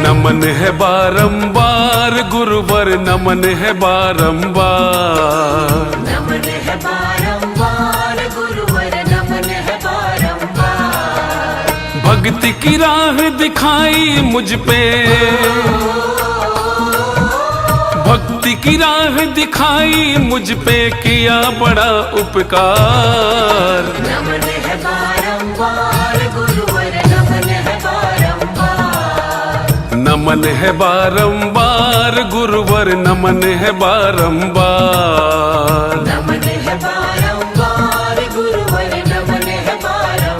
नमन है बारंबार गुरुवर, नमन है बारंबार। नमन है बारंबार गुरुवर, नमन है बारंबार। भक्ति की राह दिखाई मुझ पे, भक्ति की राह दिखाई मुझ पे, किया बड़ा उपकार। नमन है बारंबार गुरुवर, नमन है बारंबार। नमन है बारंबार गुरुवर, नमन है बारंबार। नमन है बारंबार गुरुवर, नमन है बारंबार।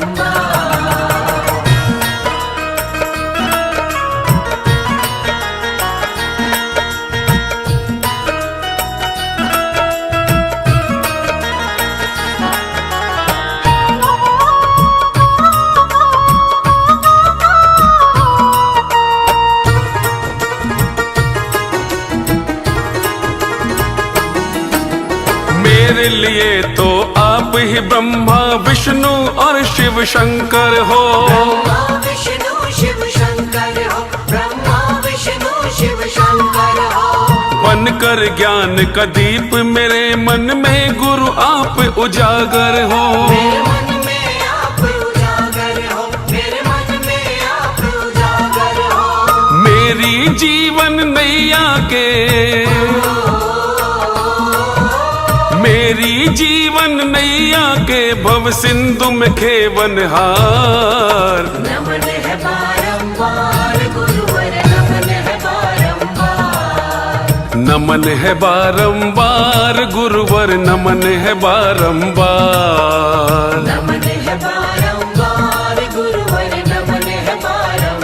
मेरे लिए तो आप ही ब्रह्मा विष्णु और शिव शंकर हो। ब्रह्मा विष्णु शिव शंकर हो, ब्रह्मा विष्णु शिव शंकर हो। बनकर ज्ञान का दीप मेरे मन में गुरु आप उजागर हो। मेरे मन में आप उजागर हो, मेरे मन में आप उजागर हो। मेरी जीवन नैया के, मेरी जीवन नैया के भव सिंधु में खेवनहार। नमन है बारंबार गुरुवर, नमन है बारंबार। नमन है बारंबार गुरुवर, नमन है बारंबार। नमन है बारंबार गुरुवर, नमन है बारंबार।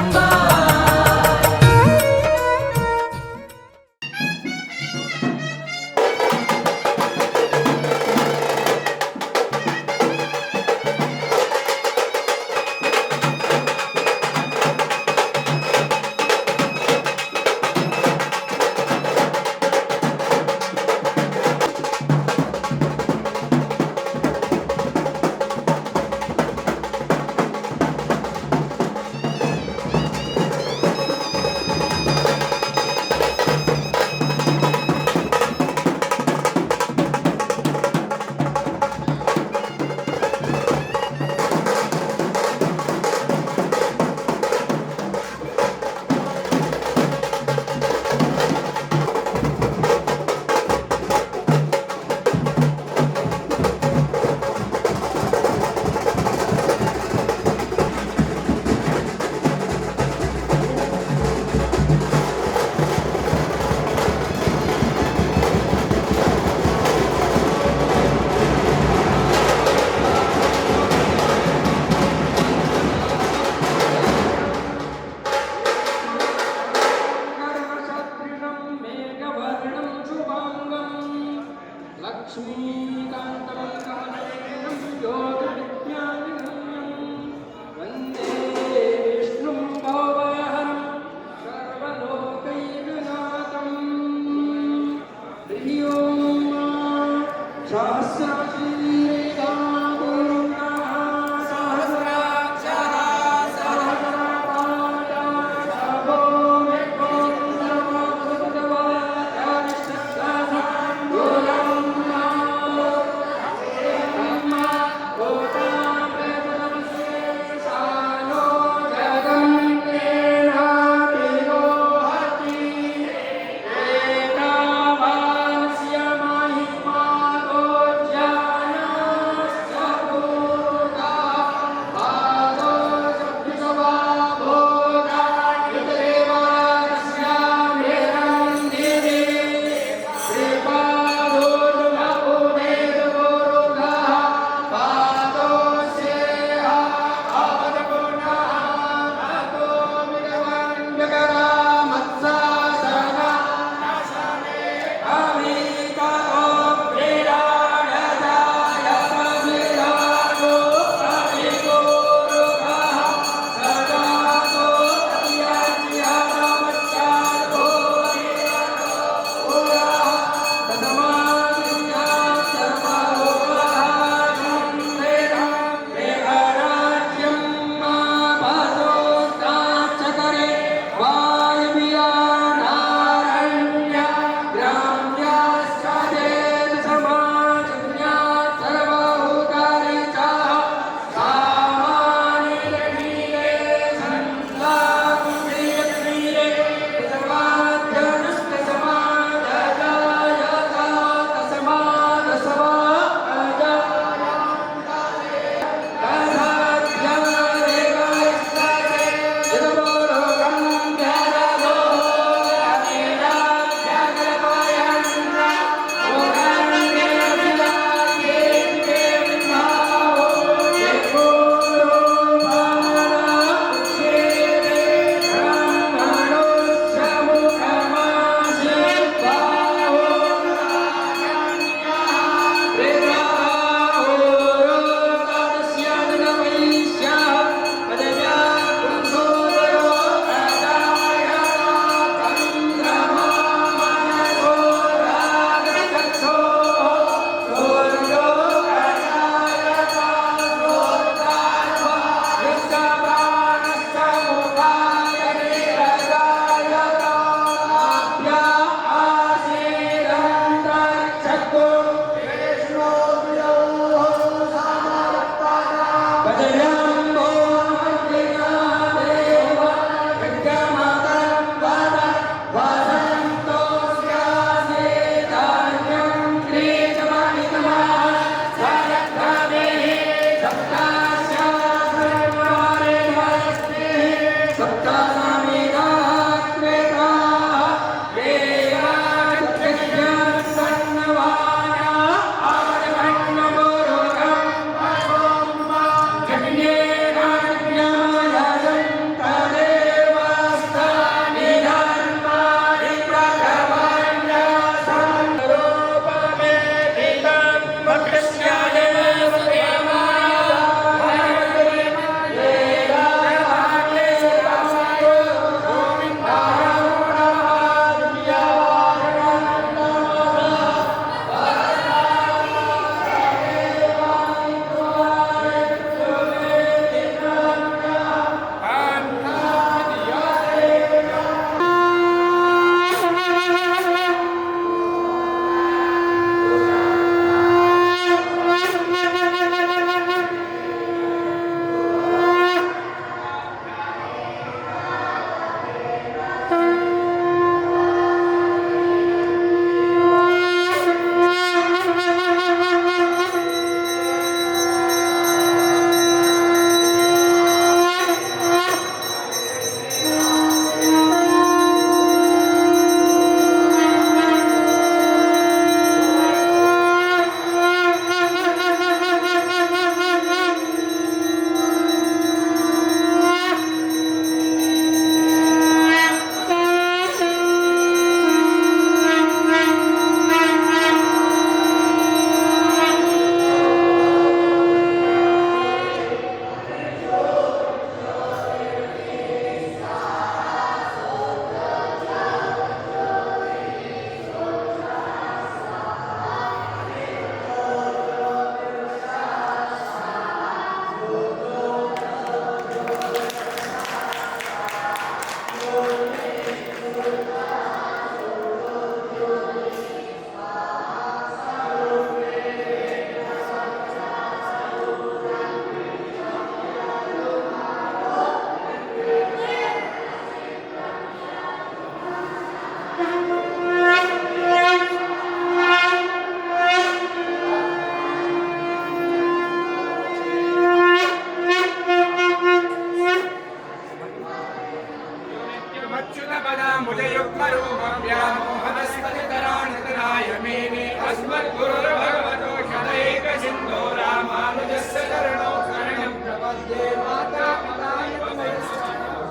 अच्युतपदाम्बुजयुग्मरूपव्यामोहनस्पतितराणतराय मेने अस्मद्गुरुर्भगवतो सदैकसिन्धो रामानुजस्य चरणौ शरणं प्रपद्ये माता पिता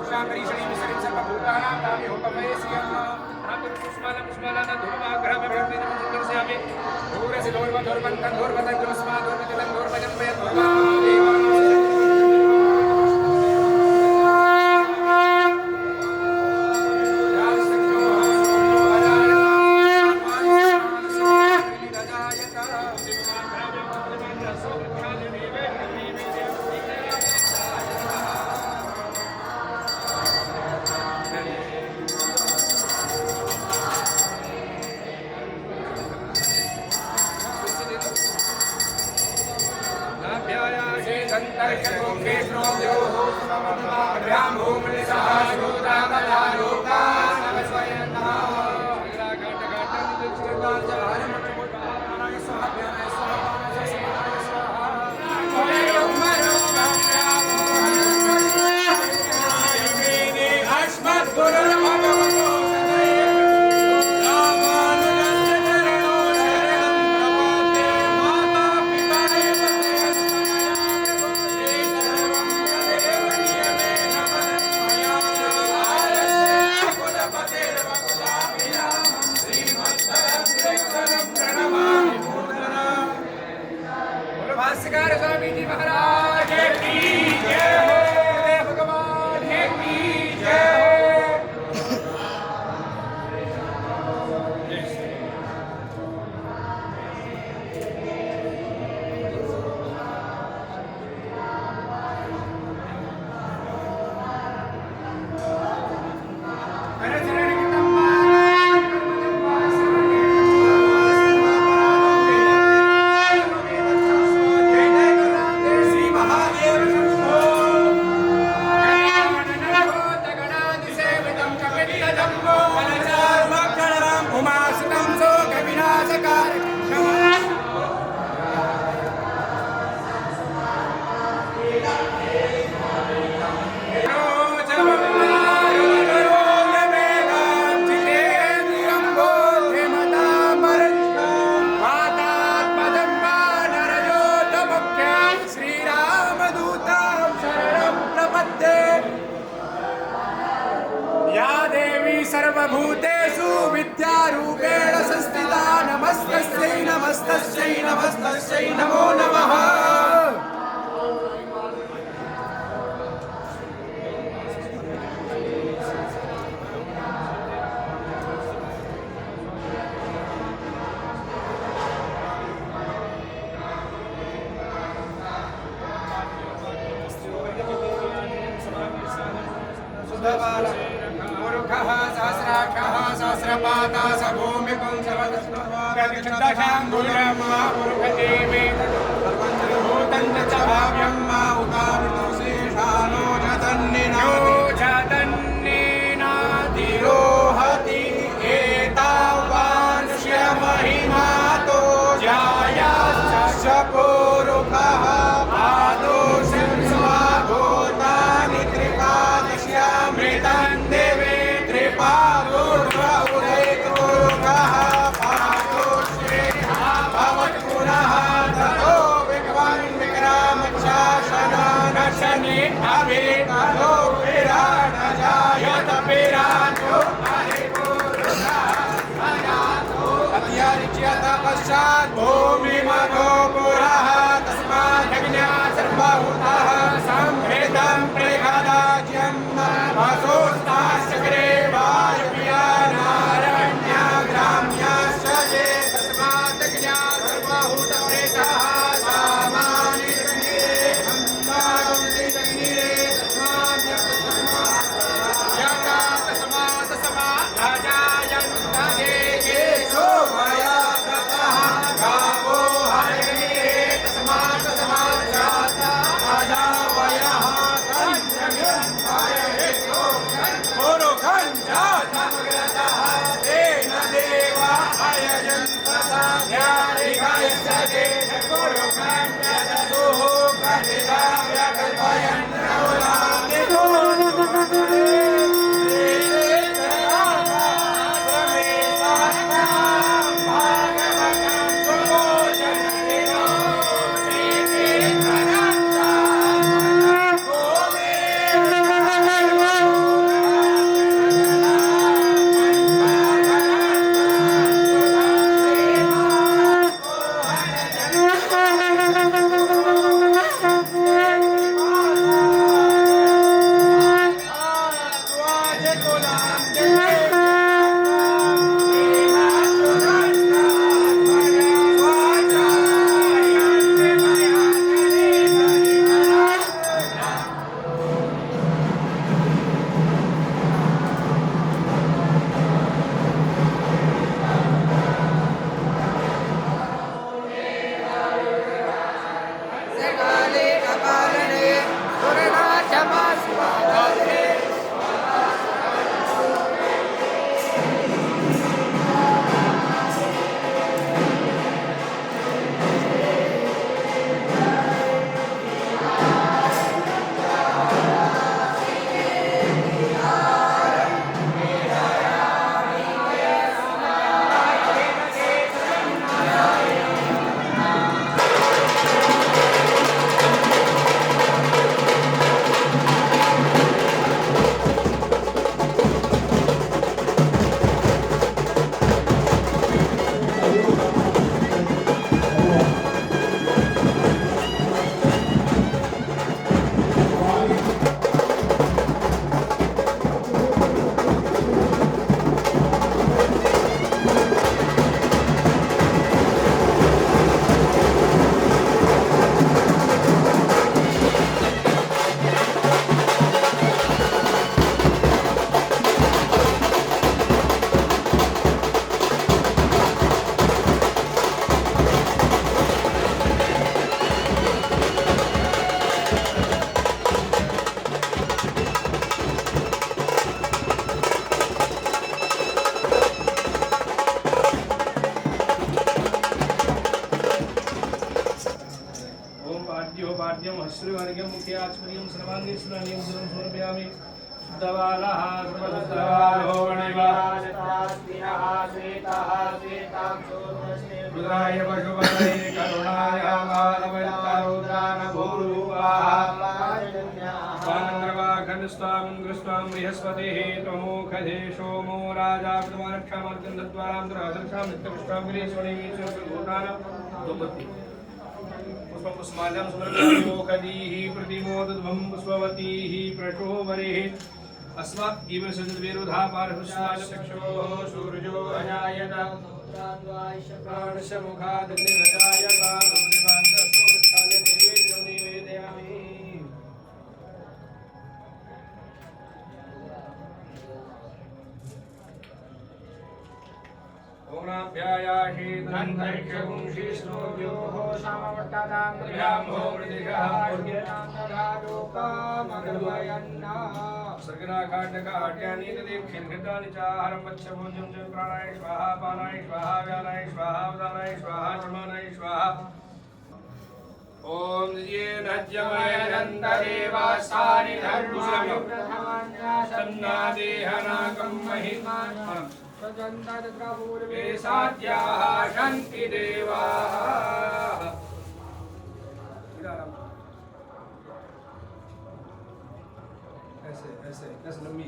शाकरीषणीं सरिं सर्वभूतानां तामिहोपमयस्यं पुष्पालपुष्पालानधूमाग्रहमभिर्मितमुद्रस्यामि धूरसि धूर्वधूर्वन्तं धूर्वतग्रोस्माधूर्वतिलं धूर्वजन्मयं सर्वभूतेषु विद्यारूपेण संस्थिता नमस्तस्यै नमस्तस्यै नमस्तस्यै नमो नमः। मूर्खः सहस्राक्षः सहस्रपाता स भूमिपुंसवदशाङ्गुलमापुरुषदेवे सर्वं च भाव्यं मा उदामितो शेषानो जतन्निनातिरोहति एतावांस्य महिमातो जायाश्च पुरुषः पादोषं स्वागोतानि त्रिपादश्यामृतं देवे त्रिपादोर्वउदैतोरुकः पादोषे भवत्पुनः ततो विद्वान् विक्रामच्छासनानशनि अवेतलो विराट जायत विराजो अत्यारिच्यत पश्चात् भूमिमधो पुरः तस्मादग्न्या सर्वभूतः संहृतं प्रेखदाज्यं वसोस्ताश्चक्रे वायुव्यानारण्या ग्राम्याश्च ये तस्मादग्न्या सर्वभूतप्रेतः सामानि तन्निरे हन्तागुंसि तन्निरे श्रीवर्गं मुख्याचमनीयं सर्वांगे स्नानियं जलं समर्पयामि दवालः सर्वदवालो वणिवाजतास्तिनः श्वेतः श्वेतां शोभस्ते रुद्राय पशुपतये करुणाय कालवैतारुद्रान भूरूपाः वानन्द्रवाखण्डस्त्वां दृष्ट्वां बृहस्पतिः त्वमोखधे सोमो राजा प्रमाणक्षामर्जं दत्त्वारां दुरादर्शां नित्यपुष्टां गिरीश्वरीमीश्वरभूतानां दुपति पुष्पं पुष्माल्यं समर्पयामि प्रतिमोदध्वं पुष्पवतीः प्रशोभरिः अस्मात् इव सजद्विरुधा पार्हुष्माय चक्षुः सूर्यो अजायत प्राणशमुखादग्निरजायत देवान्तस्थो वृक्षाले नैवेद्यं निवेदयामि ओम्नाभ्यायाहि धन्धैक्षगुंशिष्णोभ्योः सामवर्तादां त्र्याम्भो मृदिशः पूर्यनान्दधालोकामगर्वयन्ना सर्गनाकाण्डकाट्यानि दीक्षिन्घटानि च आहारं वत्सभोज्यं च प्राणाय स्वाहा पानाय स्वाहा व्यानाय स्वाहा उदानाय स्वाहा समानाय स्वाहा ओम येन जमयनन्ददेवासानि धर्माणि प्रथमान्यासन्नादेहनाकं महिमानः सजन्तद्रपूर्वे साध्याः शन्ति देवाः ऐसे लंबी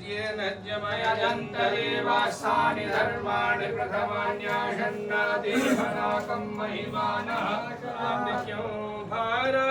येन जमयनन्ददेवासानि धर्माणि प्रथमान्यासन्नादेहनाकं महिमानः नित्यं भारद्वाजमुलाते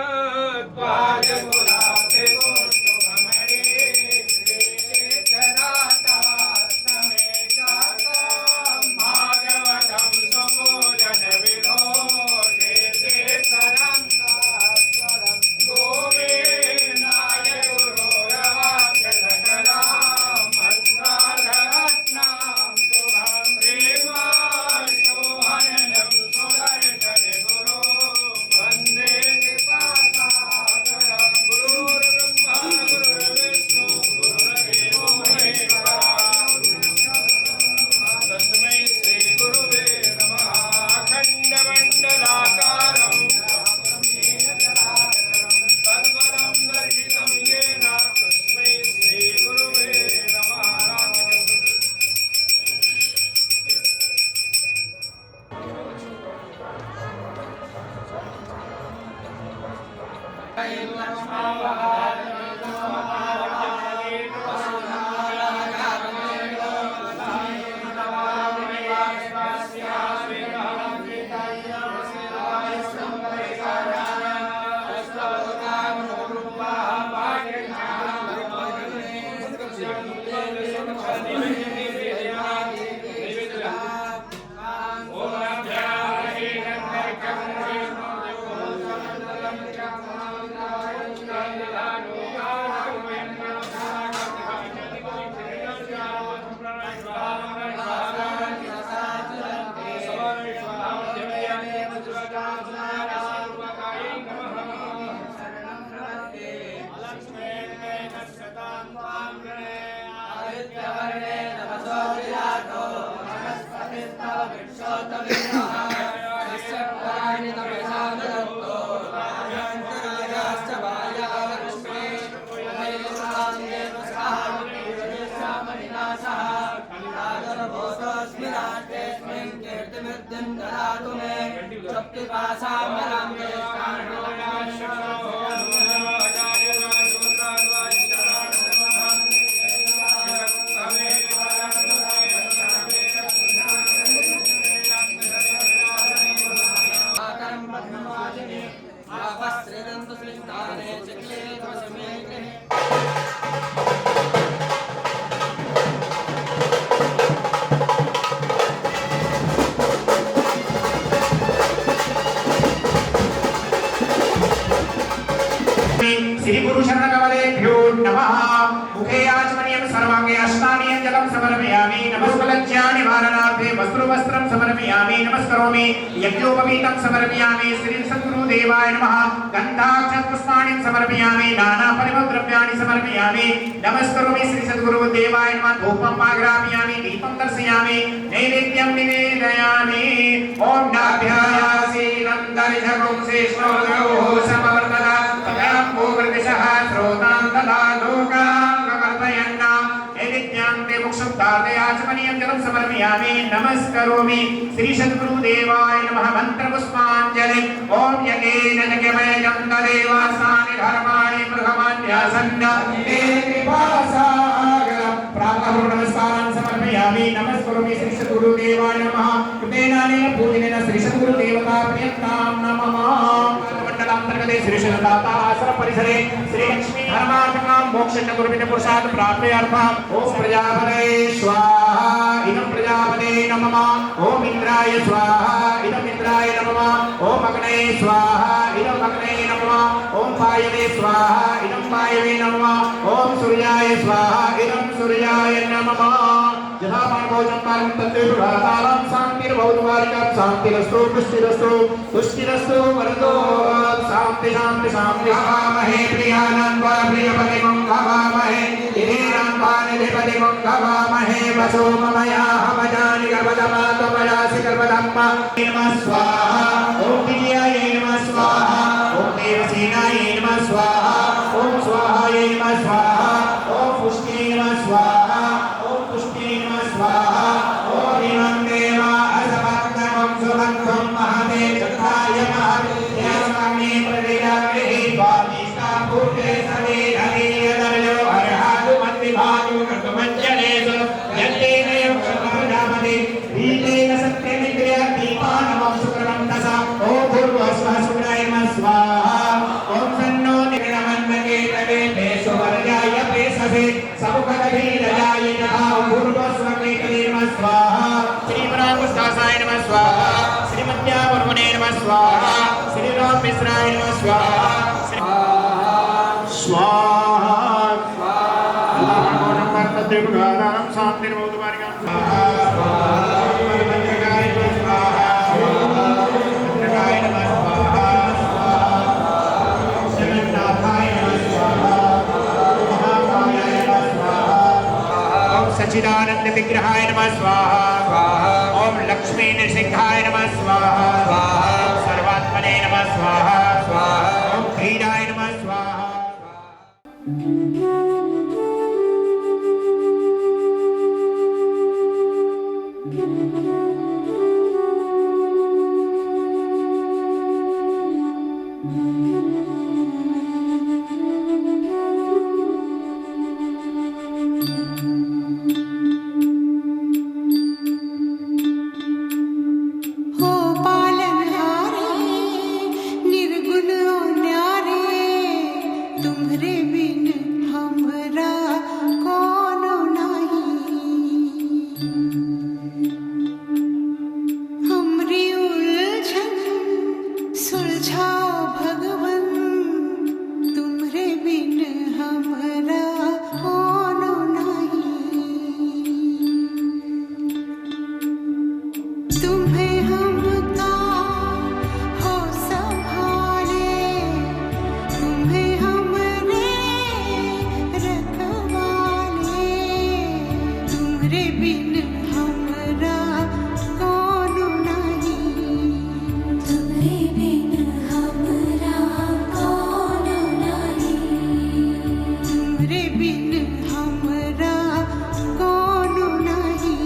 श्री गुरु शरण कमलेभ्यो नमः मुखे आचमनीयं सर्वांगे अस्नानीयं जलं समर्पयामि नमस्कार रोगज्ञा निवारणार्थे वस्त्रं समर्पयामि नमस्करोमि यज्ञोपवीतं समर्पयामि श्री सद्गुरुदेवाय नमः गन्धाक्षपुष्पाणि समर्पयामि नाना परिमलद्रव्याणि समर्पयामि नमस्करोमि श्री सद्गुरुदेवाय नमः धूपम् आग्रामयामि दीपं दर्शयामि नैवेद्यं निवेदयामि ओम नाभ्यायासीनं दर्शगुं शेषोर्गौ समवर्तदा तदां भूवृदिशः श्रोतां तदा लोकां प्रवर्तयन् नैवेद्यान्ते मुक्षं तादयाचमनीयं जलं समर्पयामि नमस्करोमि श्री सद्गुरुदेवाय नमः मन्त्रपुष्पाञ्जलि ओम यज्ञेन यज्ञमयं तदेवासानि धर्माणि मृगमान्यासन्न ते कृपासागरं प्रातः नमस्कारान् समर्पयामि नमस्करोमि श्री सद्गुरुदेवाय नमः कृतेनानेन पूजनेन श्री सद्गुरुदेवता प्रियतां नमः मंडलांतर्गते श्री सदाता आश्रम परिसरे श्री लक्ष्मी धर्मार्थकां मोक्षचतुर्विध पुरुषार्थ प्राप्त्यर्थम् ओम प्रजापते स्वाहा इदं प्रजापते नमः ओम इंद्राय स्वाहा इदं इंद्राय नमः ओम अग्नये स्वाहा इदं अग्नये नमः ओम वायवे स्वाहा इदं वायवे नमः ओम सूर्याय स्वाहा इदं सूर्याय नमः यथा भोजन पारं तत्ते प्रभातालं शान्तिर्भवतु वारिकां शान्तिरस्तु तुष्टिरस्तु वरदो शान्ति शान्ति शान्ति हवामहे प्रियानन्वा प्रियपतिं हवामहे हिरेणां पानिधिपतिं हवामहे वसो ममया हमजानि गर्भदमातमयासि गर्भदम्मा नमः स्वाहा ॐ विजयाय नमः स्वाहा ॐ देवसेनाय नमः स्वाहा ॐ स्वाहाय नमः स्वाहा ॐ पुष्टिये नमः स्वाहा ॐ पुष्टिये नमः स्वाहा ॐ इमं देवा असभक्तं सुभक्तं महते चक्राय महते प्रदेयाग्रे स्वादिष्टा भूते सवे हरियदर्यो हरहातु मन्दिभातु कर्तुमञ्जनेषु यत्तेनयो क्षमप्रजापति वीतेन सत्यमित्र्या दीपानवं सुकृतं दशा ॐ भूर्भुवस्वः शुक्राय नमः स्वाहा ॐ सन्नो निर्णमन्मके तवे पेशुवर्याय पेशसे समुखदधीरयाय नमः भूर्भुवस्वः नमः स्वाहा श्रीमरामस्तासाय नमः स्वाहा श्रीमद्यावर्मणे नमः स्वाहा श्रीराम मिश्राय नमः स्वाहा स्वाहा स्वाहा शांतिर्भवतु वारिकां स्वाहा भद्रकाय नमः स्वाहा भद्रकाय नमः स्वाहा जगन्नाथाय नमः स्वाहा महाकायाय नमः स्वाहा ओम सच्चिदानंद विग्रहाय नमः स्वाहा ओम लक्ष्मी नृसिंहाय नमः स्वाहा सर्वात्मने नमः स्वाहा ओम क्रीडाय नमः स्वाहा हो पालनहारे निर्गुण न्यारे तुम्हरे बिन हमरा कोनो नहीं हमरी उलझन सुलझाओ भगवन तुम्हरे बिन हमरा कोनो नहीं तुम्हें हमका हो संभाले तुम्हें हमरे रखवाले तुम्हरे बिन हमरा कोनो नहीं तुम्हरे बिन हमरा कोनो नहीं तुम्हरे बिन हमरा कोनो नहीं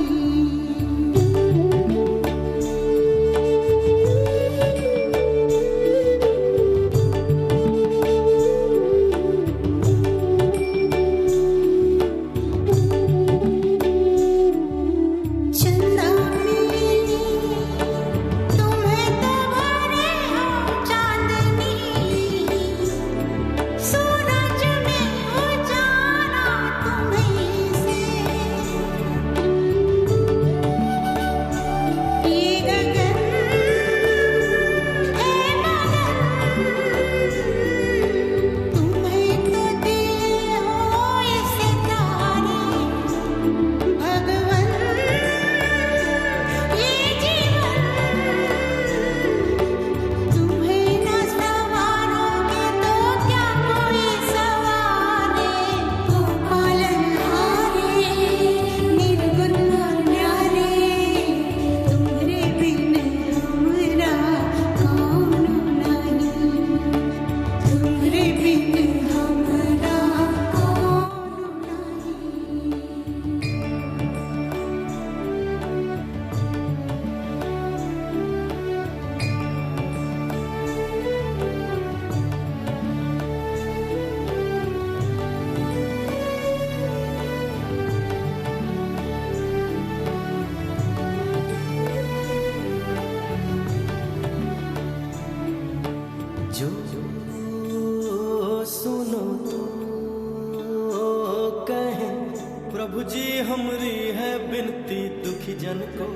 प्रभु जी हमरी है बिनती दुखी जन को,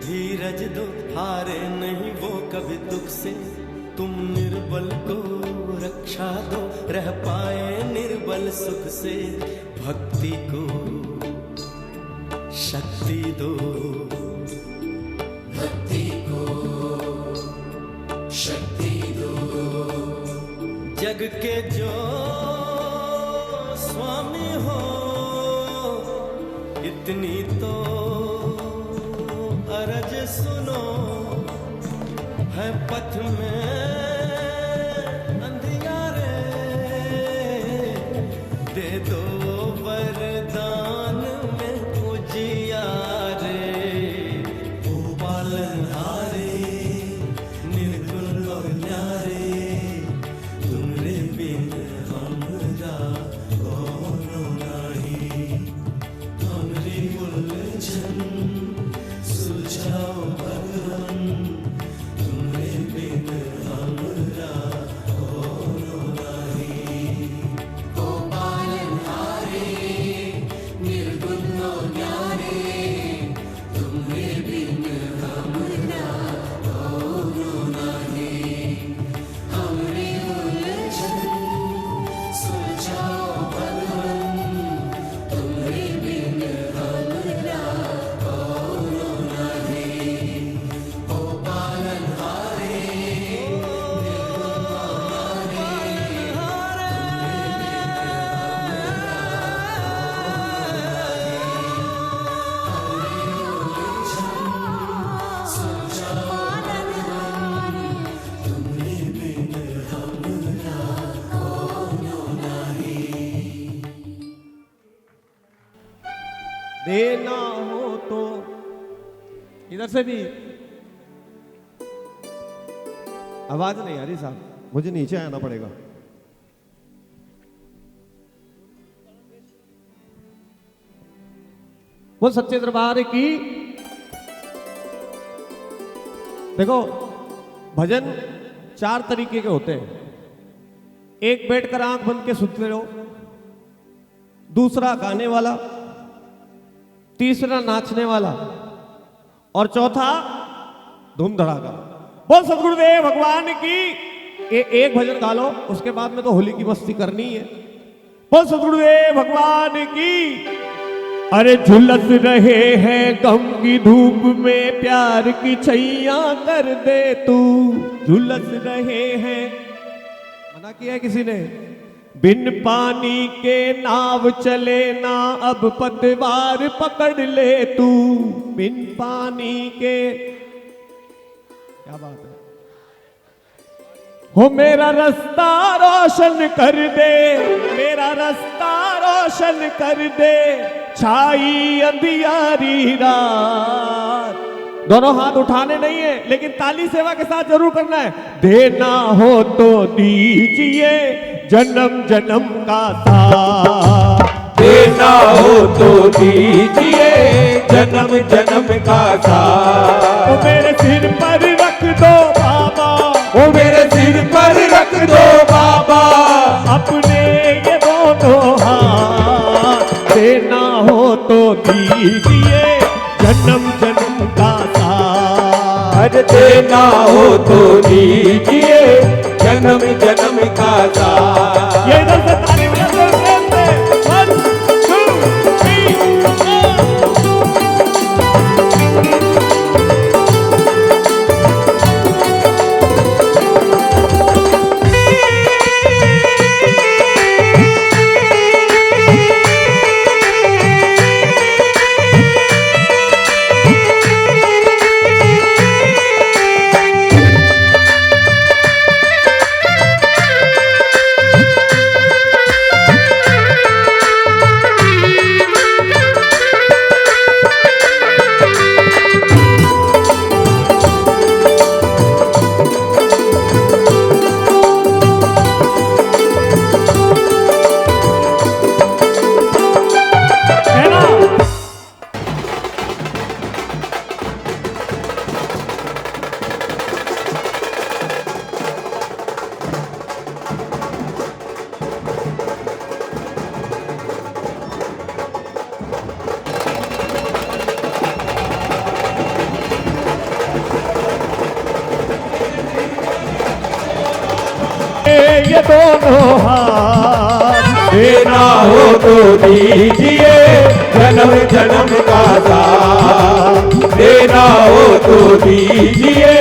धीरज दो हारे नहीं वो कभी दुख से, तुम निर्बल को रक्षा दो रह पाए निर्बल सुख से, भक्ति को शक्ति दो, भक्ति को शक्ति दो, जग के जो स्वामी हो इतनी तो अरज सुनो, है पथ में अंधियारे, दे दो वरदान में उजियारे, ओ पालनहारे निर्गुण और न्यारे, तुमरे बिन हमरा कौनो नहीं, हमरी उलझन सुलझाओ भगवान, तुमरे बिन हमरा कौनो नहीं, ओ पालनहारे निर्गुण और न्यारे, तुमरे बिन हमरा कौनो नहीं, हमरी उलझन सुलझाओ भगवान, तुमरे बिन हमरा कौनो नहीं, ओ पालनहारे देना हो तो इधर से भी आवाज नहीं आ रही साहब, मुझे नीचे आना पड़ेगा। वो सच्चे दरबार की देखो भजन 4 तरीके के होते हैं, एक बैठकर आंख बंद के सुनते रहो, दूसरा गाने वाला, तीसरा नाचने वाला और चौथा धूम धड़ाका। बोल सदगुरुदेव भगवान की। एक भजन गा लो, उसके बाद में तो होली की मस्ती करनी है। बोल सदगुरुदेव भगवान की। अरे झुलस रहे हैं गम की धूप में, प्यार की छैया कर दे तू, झुलस रहे हैं, मना किया है किसी ने, बिन पानी के नाव चले ना, अब पतवार पकड़ ले तू, बिन पानी के, क्या बात है, हो मेरा रास्ता रोशन कर दे, मेरा रास्ता रोशन कर दे, छाई अंधियारी रात। दोनों हाथ उठाने नहीं है, लेकिन ताली सेवा के साथ जरूर करना है। देना हो तो दीजिए जन्म जन्म का साथ, देना हो तो दीजिए जन्म जन्म का साथ, ओ मेरे सिर पर रख दो बाबा, ओ मेरे सिर पर रख दो बाबा, अपने ये दोनों हाथ, देना हो तो दीजिए जन्म जन्म का साथ, अरे देना हो तो दीजिए जन्म जन्म का साथ। ये इधर से ताली बजाते हुए प्रेम से 1 2 3 ओ ये दोनों हाथ। देना हो तो दीजिए जन्म जन्म का साथ, देना हो तो दीजिए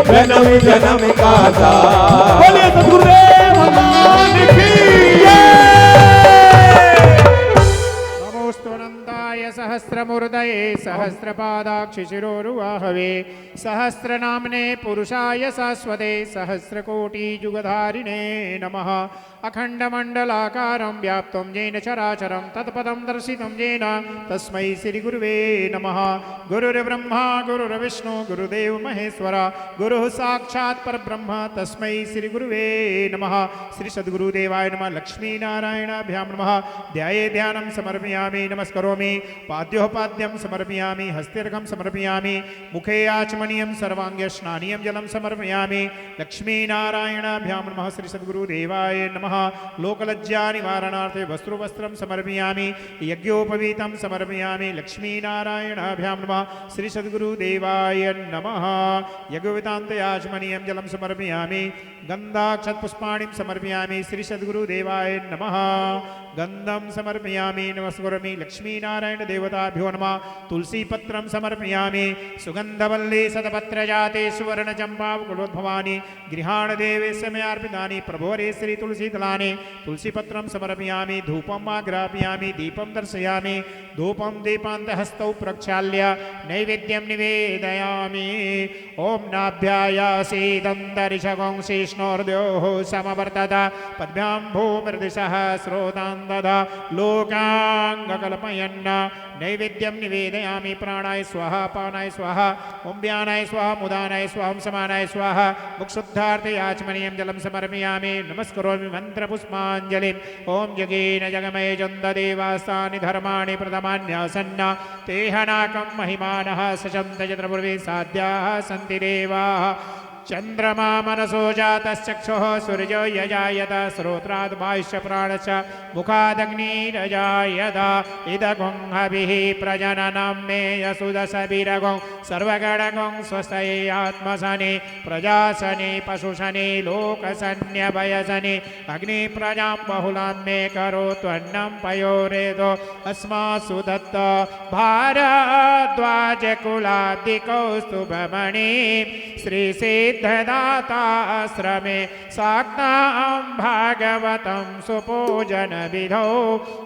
जन्म जन्म का साथ। बोलिए सद्गुरुदेव भगवान की नमोस्तुनन्दाय सहस्रमूर्धये सहस्रपादाक्षिशिरोरुवाहवे सहस्रनाम्ने पुरुषाय शाश्वते सहस्रकोटियुगधारिणे नमः। अखण्डमण्डलाकारं व्याप्तं येन चराचरं तत्पदं दर्शितं येन तस्मै श्रीगुरुवे नमः। गुरुर्ब्रह्मा गुरुर्विष्णु गुरुदेव महेश्वर गुरुः साक्षात् परब्रह्म तस्मै श्रीगुरुवे नमः। श्री सद्गुरुदेवाय नमः। लक्ष्मीनारायणाभ्यां नमः। ध्याये ध्यानं समर्पयामि नमस्करोमि। पाद्योपाद्यं समर्पयामि हस्तेर्घं समर्पयामि मुखे आचमनीयं सर्वाङ्गे स्नानीयं जलं समर्पयामि। लक्ष्मीनारायणाभ्यां नमः। श्री सद्गुरुदेवाय नमः। लोकलज्जा निवारणार्थे वस्त्रं समर्पयामि यज्ञोपवीतं समर्पयामि। लक्ष्मीनारायणाभ्यां नमः। श्री सद्गुरुदेवाय नमः। यज्ञोपवीतान्ते आचमनीयं जलं समर्पयामि गन्धाक्षतपुष्पाणिं समर्पयामि। श्री सद्गुरुदेवाय नमः। गन्धं समर्पयामि नमस्करोमि। लक्ष्मीनारायण देवताभ्यो नमः। तुलसीपत्रं समर्पयामि सुगन्धवल्ली शतपत्रजाते सुवर्णचम्पावकुलोद्भवानि गृहाण देवेश मे अर्पितानि प्रभोरे श्री तुलसीदलानि। तुलसीपत्रं समर्पयामि धूपम् आग्रापयामि दीपं दर्शयामि धूपं दीपान्तहस्तौ प्रक्षाल्य नैवेद्यं निवेदयामि। ॐ नाभ्यायासीदन्तरिषगं शेष्णोर्द्योः समवर्तत पद्भ्यां भूमिर्दिशः स्रोतान् ददा लोकाङ्गकल्पयन् नैवेद्यं निवेदयामि। प्राणाय स्वाहा पानाय स्वाहा ॐ व्यानाय स्वाहा मुदानाय स्वाहा समानाय स्वाहा मुक्षुद्धार्थे आचमनीयं जलं समर्पयामि नमस्करोमि मन्त्रपुष्पाञ्जलिम्। ॐ जगेन जगमय जन्ददेवास्तानि धर्माणि प्रथमान्यासन्न तेहनाकं महिमानः सचन्त चन्द्रपूर्वे साध्याः सन्ति देवाः। चंद्रमा मनसो जातश्चक्षुः सूर्यो यजायत श्रोत्राद् वायुश्च प्राणश्च मुखादग्निरजायत इदगुं हविः प्रजननं मे यसुदशभिरगुं सर्वगणगुं स्वस्तये आत्मसने प्रजासने पशुसने लोकसन्न्यभयसने अग्निप्रजां बहुलां मे करोत्वन्नं पयोरेदो अस्मासु दत्त भारद्वाजकुलाब्धिकौस्तुभमणि श्रीसिद्धदाताश्रमे शाक्तां भागवतं सुपूजनविधौ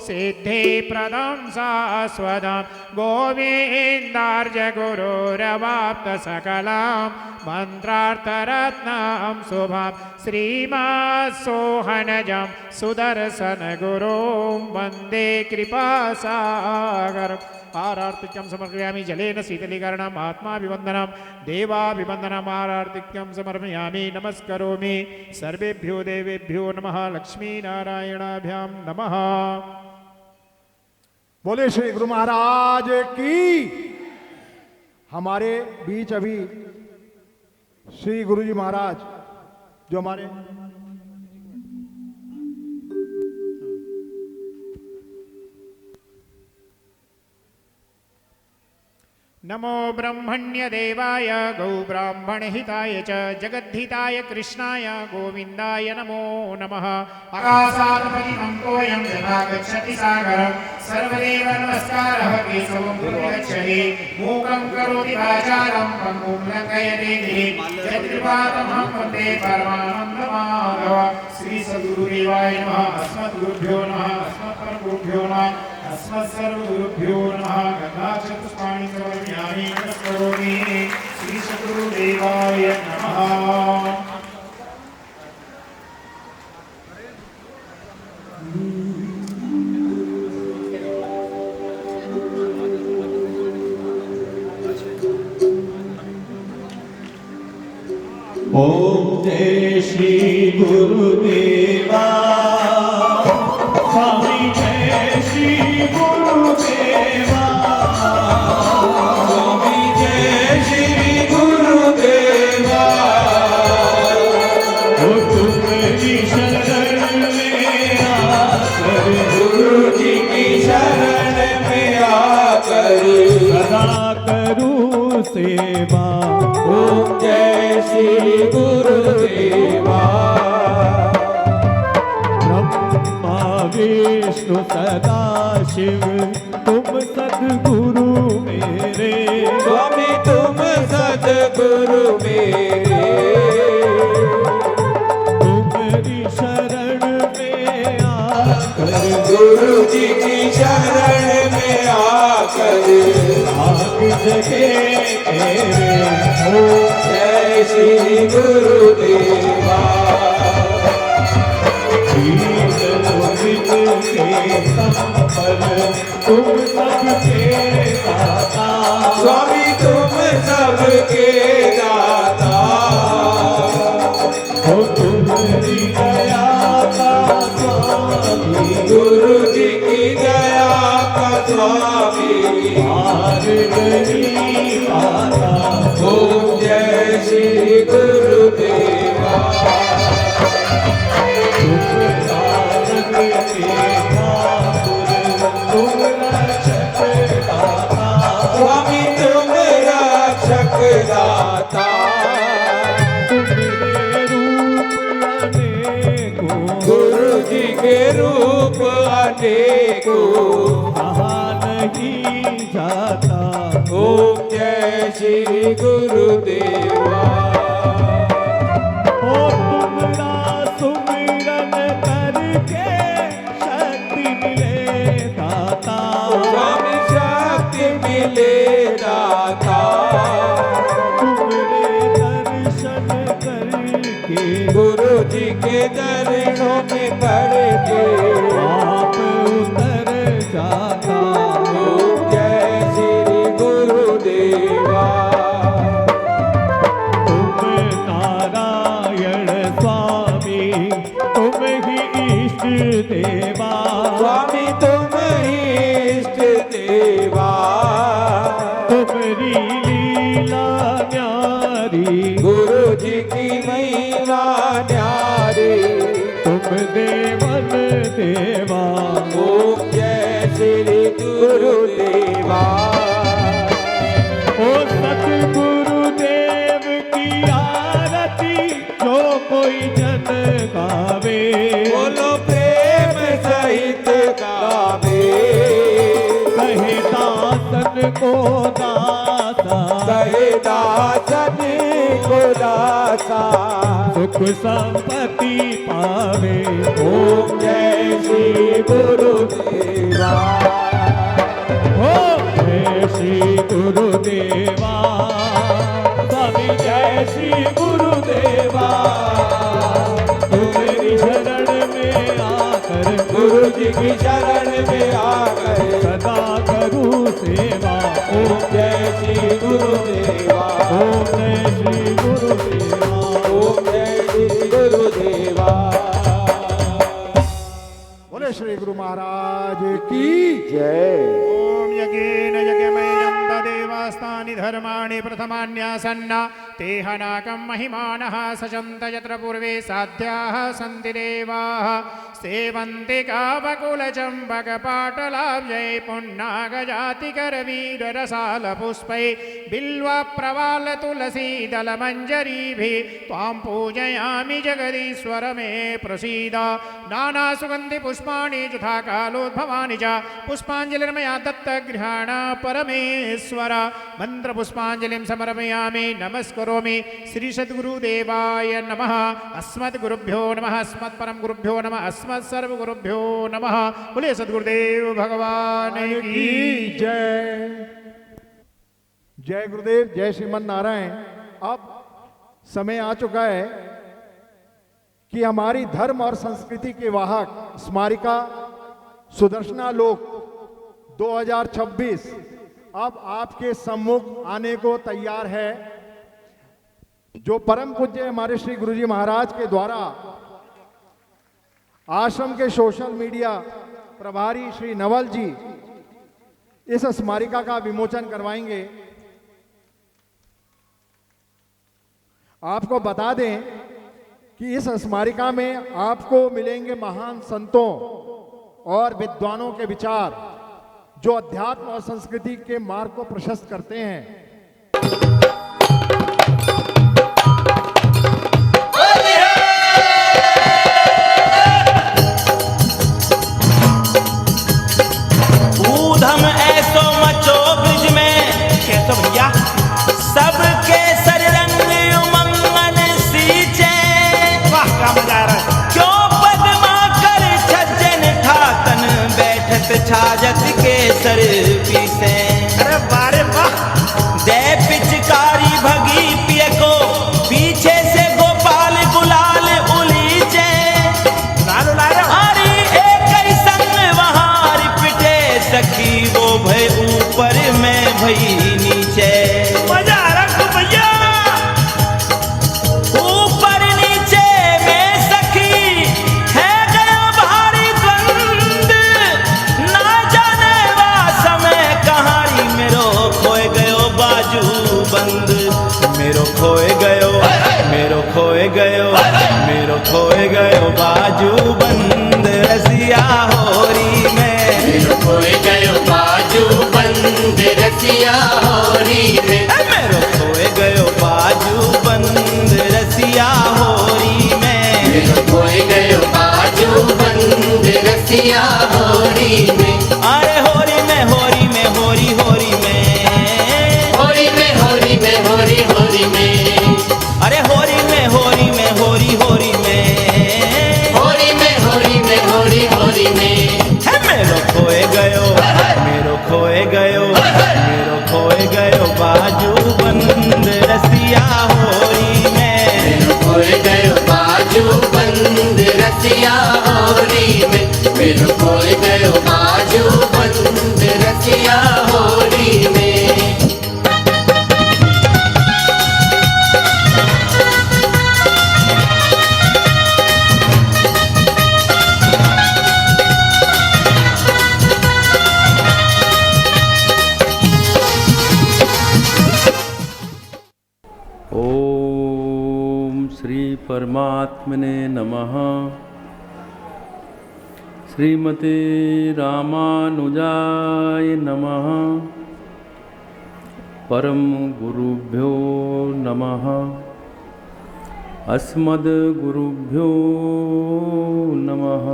सिद्धिप्रदं शाश्वतं गोविन्दार्जगुरोरवाप्तसकलां मन्त्रार्थरत्नां शुभं श्रीमत्सोहनजं सुदर्शनगुरुं वन्दे कृपासागरम्। आरार्तिक्यं समर्पयामि जलेन शीतलीकरणम् आत्माभिवन्दनं देवाभिवन्दनम् आरार्तिक्यं समर्पयामि नमस्करोमि। सर्वेभ्यो देवेभ्यो नमः। लक्ष्मीनारायणाभ्यां नमः। बोले श्री गुरु महाराज की। हमारे बीच अभी श्री गुरु जी महाराज जो हमारे नमो ब्रह्मण्य देवाय गौ ब्राह्मण हिताय च जगद्धिताय कृष्णाय गोविन्दाय नमो नमः। आकाशात्पतितं कोऽयं यथा गच्छति सागरं सर्वदेव नमस्कारः केशवं गच्छति मूकं करोति वाचालं पङ्गुं लङ्घयते गिरिं यत्कृपातमहं वन्दे परमानन्दमाधव। श्री सद्गुरुदेवाय नमः। अस्मद्गुरुभ्यो नमः। अस्मत्परमगुरुभ्यो नमः। अस्मत्सर्वगुरुभ्यो नमः। गन्धाक्षतपुष्पाणि समर्पयामि नमस्करोमि। श्री सद्गुरुदेवाय नमः। ओम जय श्री गुरुदेवा स्वामी जय श्री गुरुदेवा स्वामी जय श्री गुरुदेवा ओ तुम्हारी शरण में आकर गुरु जी की शरण में आकर सदा करूं सेवा। ओम जय श्री गुरुदेवा सदा शिव तुम सद्गुरु मेरे, स्वामी तुम सद्गुरु मेरे, तुम्हारी शरण में आकर, गुरु जी की शरण में आकर आग जगे तेरे हो, जय श्री गुरुदेवा। तुम सबके दाता, स्वामी तुम सबके दाता, हो तुम्हारी दया का स्वामी, गुरु जी की दया का स्वामी, पार नहीं पाता, ओम जय श्री गुरुदेवा। स्वामी तुम रक्षक दाता, गुरु जी के रूप अनेकों, कहा नहीं जाता, ओम जय श्री गुरुदेवा। ओ तुमरा सुमिरन करके शक्ति मिले दाता, स्वामी शक्ति मिले दाता, तुमरे दर्शन करके गुरु जी के दर्शनों में पड़ के आप उतर जाता, ओम जय श्री गुरुदेवा। तुम नारायण स्वामी तुम ही इष्ट देवा, स्वामी तुम इष्ट देवा, तुम्हारी लीला न्यारी, गुरु जी की महिमा न्यारी, तुम देवन देवा, ओम जय श्री गुरुदेवा। ओ सतगुरु देव की आरती जो कोई जन गावे, बोलो प्रेम सहित गावे, कहे दासन को दासा, कहे दासन को दासा, सुख संपत्ति पावे, ओम जय श्री गुरुदेवा। हो जय श्री गुरुदेवा, स्वामी जय श्री गुरुदेवा, तुम्हारी शरण में आकर, गुरु जी की शरण में आकर सदा करूँ सेवा, ओम जय श्री गुरुदेवा, ओम जय श्री गुरुदेवा। ओम जय श्री गुरुदेवा। बोले श्री गुरु महाराज की जय। ओम यज्ञेन यज्ञमयं तदेवास्तानि धर्माणि प्रथमान्यासन्न तेहनाकं महिमानः सचन्त यत्र पूर्वे साध्याः सन्ति देवाः सेवन्ति कावकुलचम्बकपाटलाब्जै पुन्नागजातिकरवीररसालपुष्पै बिल्वप्रवालतुलसीदलमञ्जरीभिः त्वां पूजयामि जगदीश्वर मे प्रसीद। नानासुगन्धिपुष्पाणि यथा कालोद्भवानि च पुष्पाञ्जलिर्मया दत्तगृहाण परमेश्वर। मन्त्रपुष्पाञ्जलिं समर्पयामि नमस्करोमि श्री सद्गुरुदेवाय नमः। अस्मद्गुरुभ्यो नमः, अस्मत्परम गुरुभ्यो नमः, अस्मत्सर्वगुरुभ्यो नमः। बोले सद्गुरुदेव भगवान की जय। जय गुरुदेव, जय श्रीमन नारायण। अब समय आ चुका है कि हमारी धर्म और संस्कृति के वाहक स्मारिका सुदर्शनालोक 2026 अब आपके सम्मुख आने को तैयार है। जो परम पूज्य हमारे श्री गुरुजी महाराज के द्वारा आश्रम के सोशल मीडिया प्रभारी श्री नवल जी इस स्मारिका का विमोचन करवाएंगे। आपको बता दें कि इस स्मारिका में आपको मिलेंगे महान संतों और विद्वानों के विचार जो अध्यात्म और संस्कृति के मार्ग को प्रशस्त करते हैं। हरदम ऐसो मचो ब्रिज में, कैसो भैया, सबके सर रंग उमंगन सींचे। वाह क्या मजा आ रहा है। क्यों पद्मा कर छज्जन ठातन बैठत छाजत के सर पीसे। अरे बारे वाह। दे पिचकारी भगी पिए को, पीछे से गोपाल गुलाल उलीचे। अरे एक ही संग वहां रिपटे सखी, वो भय ऊपर में भई नीचे। मजा आ रहा भैया। ऊपर नीचे में सखी है गया भारी द्वंद, ना जाने वा समय कहानी मेरो खोए गयो बाजू बंद। मेरो खोए गयो, मेरो खोए गयो, मेरो खोए गयो बाजू बंद रसिया होरी में। मेरो खोए गयो बाजू बंद रसिया होरी में। मेरो खोए गयो बाजू बंद रसिया होरी में। मेरो खोए गयो बाजू बंद रसिया होरी में। अरे होरी में, होरी में, होरी होरी में, होरी में, होरी में, होरी होरी में। अरे होरी में, होरी में, होरी होरी में, होरी में, होरी में, होरी होरी में। है मेरो खोए गयो, मेरो खोए गयो, मेरो खोए गयो बाजू बंद रसिया होरी में। मेरो खोए गयो बाजू बंद रसिया होरी में। मेरो खोए गयो बाजू बंद रसिया होरी में। ओम श्री परमात्मने नमः। श्रीमते रामानुजाय नमः। परम गुरुभ्यो नमः। अस्मद् गुरुभ्यो नमः।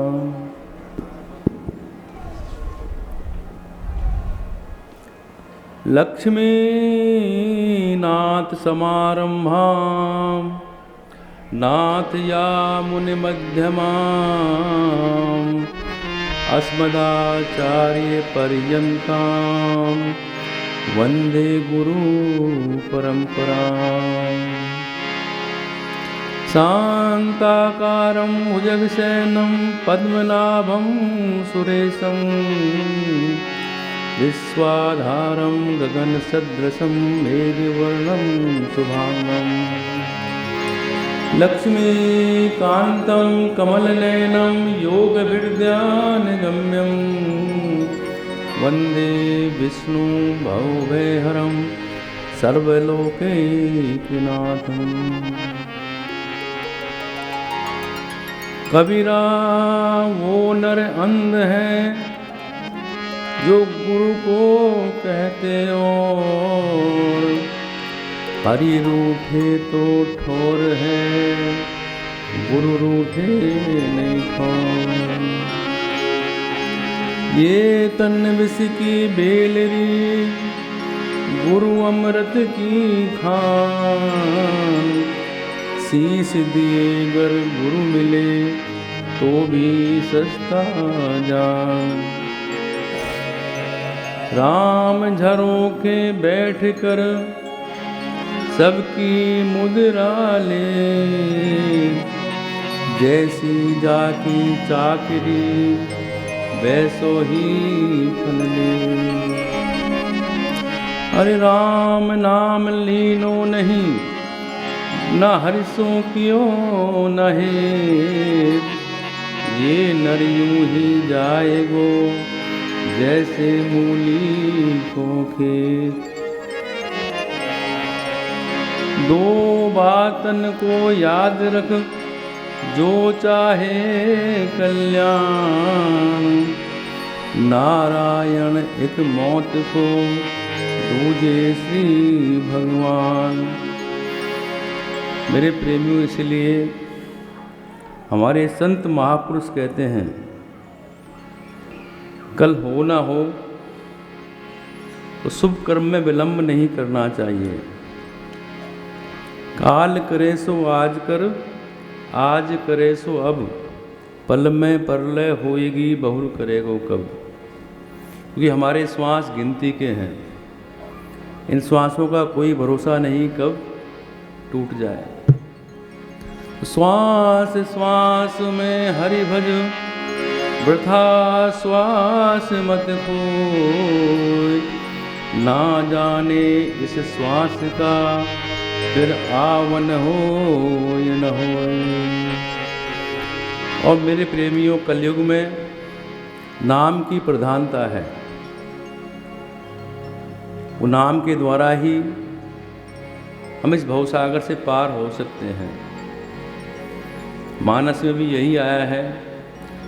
लक्ष्मीनाथ समारंभां नाथयामुनिमध्यमाम् अस्मदाचार्यपर्यन्तां वन्दे गुरुपरम्पराम्। शान्ताकारं भुजगशयनं पद्मनाभं सुरेशं, विश्वाधारं गगनसदृशं मेघवर्णं शुभांगं। लक्ष्मीकान्तं कमलनयनं योगविद्यानिगम्यं, वन्दे विष्णु भवभयहरं सर्वलोकैकनाथम्। कबीरा वो नर अंध है जो गुरु को कहते और हरि रूठे तो ठोर है, गुरु रूठे नहीं ठोर। ये तन विष की बेलरी गुरु अमृत की खान, शीश दिए गर गुरु मिले तो भी सस्ता जान। राम झरोखे बैठ कर सबकी मुद्रा ले, जैसी जाकी चाकरी वैसो ही फल ले। अरे राम नाम लीनो नहीं, न हर्षों कियो नहीं, ये नर यूं ही जाएगो जैसे मूली को खेत। दो बातन को याद रख जो चाहे कल्याण, नारायण एक मौत को दूजे श्री भगवान। मेरे प्रेमियों, इसलिए हमारे संत महापुरुष कहते हैं, कल हो ना हो तो शुभ कर्म में विलंब नहीं करना चाहिए। काल करे सो आज कर, आज करे सो अब, पल में परलय होएगी बहुर करेगो कब। क्योंकि हमारे श्वास गिनती के हैं, इन श्वासों का कोई भरोसा नहीं कब टूट जाए। श्वास श्वास में हरि भज, वृथा श्वास मत खोए, ना जाने इस श्वास का फिर आवन हो या न हो। और मेरे प्रेमियों, कलयुग में नाम की प्रधानता है। वो नाम के द्वारा ही हम इस भवसागर से पार हो सकते हैं। मानस में भी यही आया है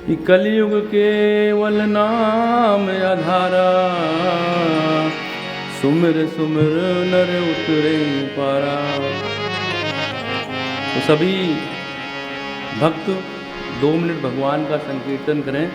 कि कलयुग केवल नाम आधारा, सुमिर सुमिर नर उतरे पारा। तो सभी भक्त 2 मिनट भगवान का संकीर्तन करें।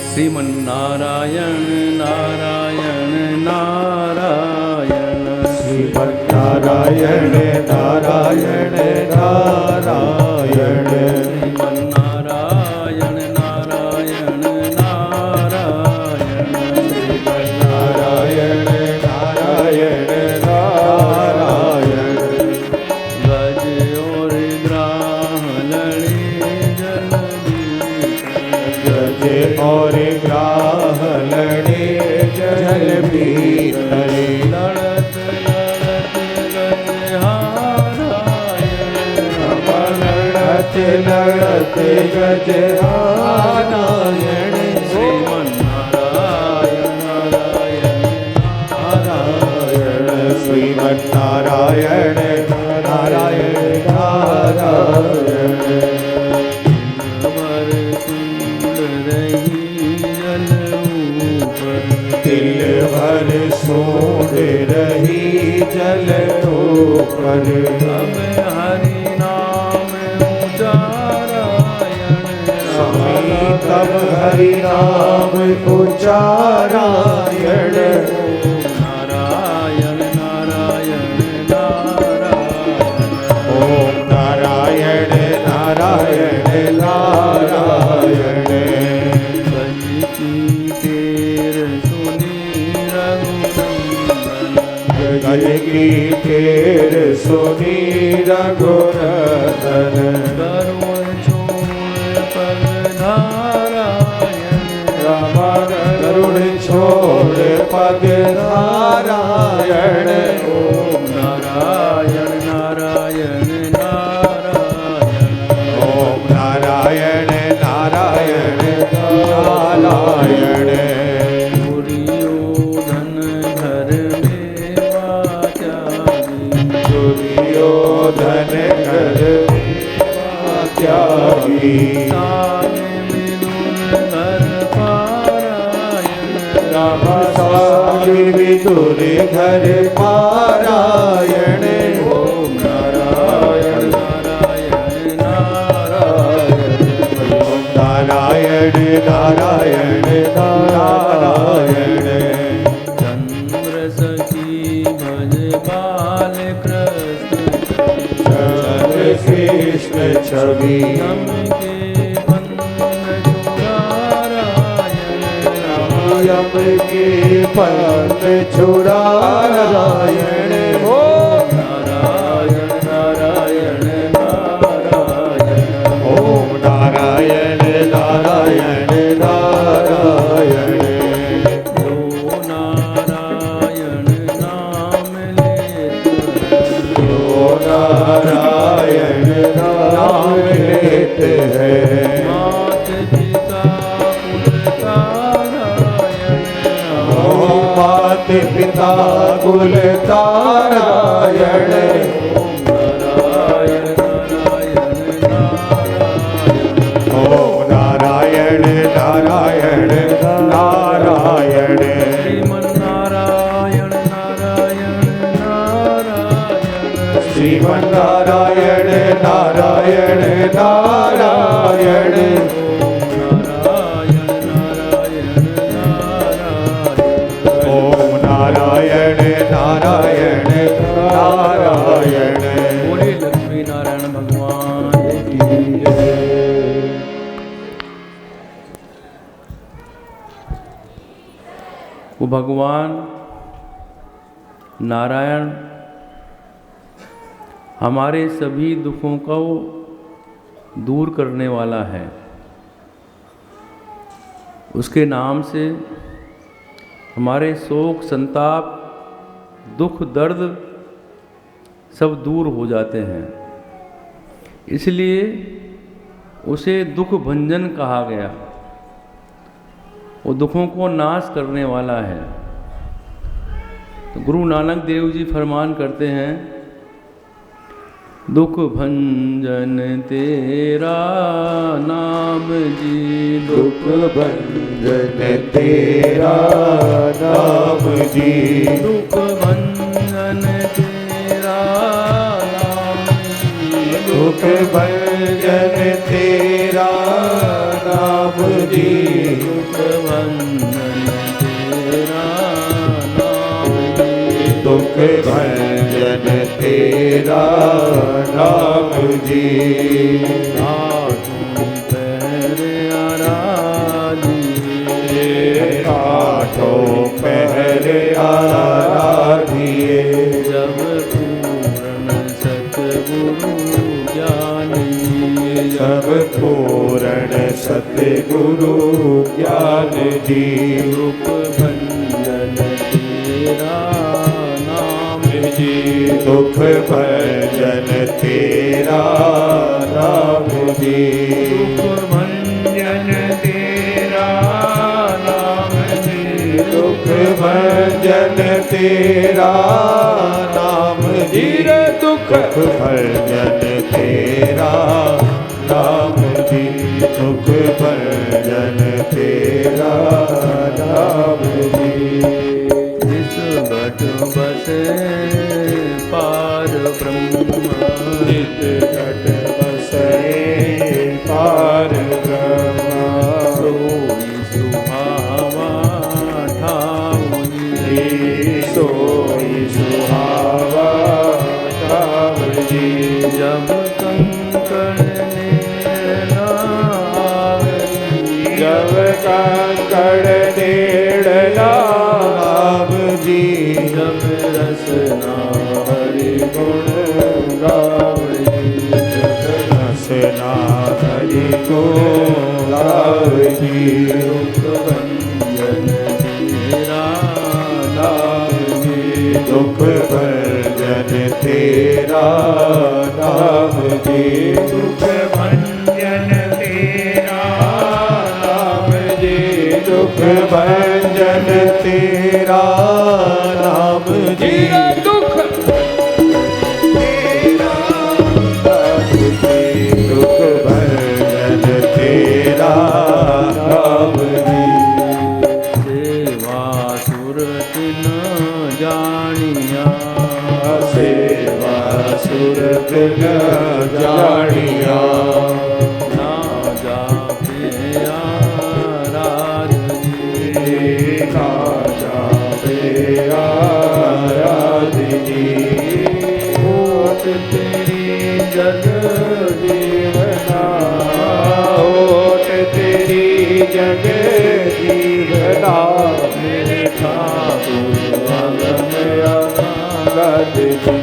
श्रीमन नारायण नारायण नारायण, श्रीमन नारायण नारायण नारायण, श्रीमन नारायण नारायण नारायण, श्रीमन नारायण नारायण नारायण। गज और ग्राह लड़े जल गज और ग्राह लड़े जल भीतरे, लड़त लड़त गज हारायण, लड़त लड़त गज नारायण। श्रीमन नारायण नारायण नारायण, श्रीमन नारायण नारायण नारायण। वर सुंद रही जल ऊपर, दिल भर सोड रही जल ऊपर, अब हरि नाम उचारायण, स्वामी तब हरि नाम उचारायण। नारायण नारायण नारायण, ओम नारायण नारायण नारायण। गज की टेर सुनी रघुनंदन, गज की टेर सुनी रघुनंदन, करुण छोड़ पग धारायण, करुण छोड़ पग नारायण। ओम नारायण नारायण नारायण, ओम नारायण नारायण नारायण। दुर्योधन घर में त्यागी, दुर्योधन कर त्यागी, ताने मिलुन घर पारायण, रामसारी विदुर घर पारायण। ओम नारायण नारायण नारायण, ओम नारायण नारायण नारायण। चंद्र सखी भज बाल कृष्ण, चंद्र कृष्ण छवि, नम के बंधन छुड़ारायण, यम के पंथ छुड़ारायण। ओम नारायण नारायण नारायण, ओम नारायण नारायण नारायण। जो नारायण नाम लेत, जो नारायण नाम लेते हैं, मात पिता कुल तारायण, मात पिता कुल तारायण। ओम नारायण नारायण ओम नारायण नारायण नारायण, नारायण। श्रीमन नारायण नारायण नारायण, श्रीमन नारायण नारायण नारायण। वो भगवान नारायण हमारे सभी दुखों को दूर करने वाला है। उसके नाम से हमारे शोक संताप दुख दर्द सब दूर हो जाते हैं। इसलिए उसे दुख भंजन कहा गया। वो दुखों को नाश करने वाला है। तो गुरु नानक देव जी फरमान करते हैं, दुख भंजन तेरा नाम जी, दुख भंजन तेरा नाम जी, दुख भंजन तेरा नाम जी, दुख भंजन तेरा नाम जी, दुख भंजन तेरा नाम जी, दुख भंजन तेरा नाम जी। आठों पहर आराधिए, आठों पहर आराधिए, जब पूर्ण सतगुरु ज्ञान जी, जब पूर्ण सतगुरु ज्ञान जी, दुख भंजन तेरा नाम जी, दुख भंजन तेरा नाम जी, दुख भंजन तेरा नाम जी, दुख भंजन तेरा नाम जी, दुख भंजन तेरा नाम जी, दुख भंजन तेरा नाम जी। जिस बट बसे पार ब्रह्म, जित घट बसे पार ब्रह्म, सोई सुहावा ठाऊ जी, सोई सुहावा ठाव जी, जब कंकड़ नेड़ आवे, जब कंकड़ नेड़ लाव जी, जब रसना हरि गुण गावे, रसना हरि गुण गाव जी, दुख भंजन तेरा नाम जी, दुख भंजन तेरा नाम जी, दुख भंजन तेरा नाम जी, दुख भंजन तेरा नाम जी, दुख तेरा नाम जी, दुख भंजन तेरा नाम जी, सेवा सुरत न जानिया, सेवा सुरत न जानिया, ना जापे आराध जी, ना जापे आराध जी, होत तेरी जग जीवना, होत तेरी जग जीवना, मेरे ठाकुर अगम अगाध जी,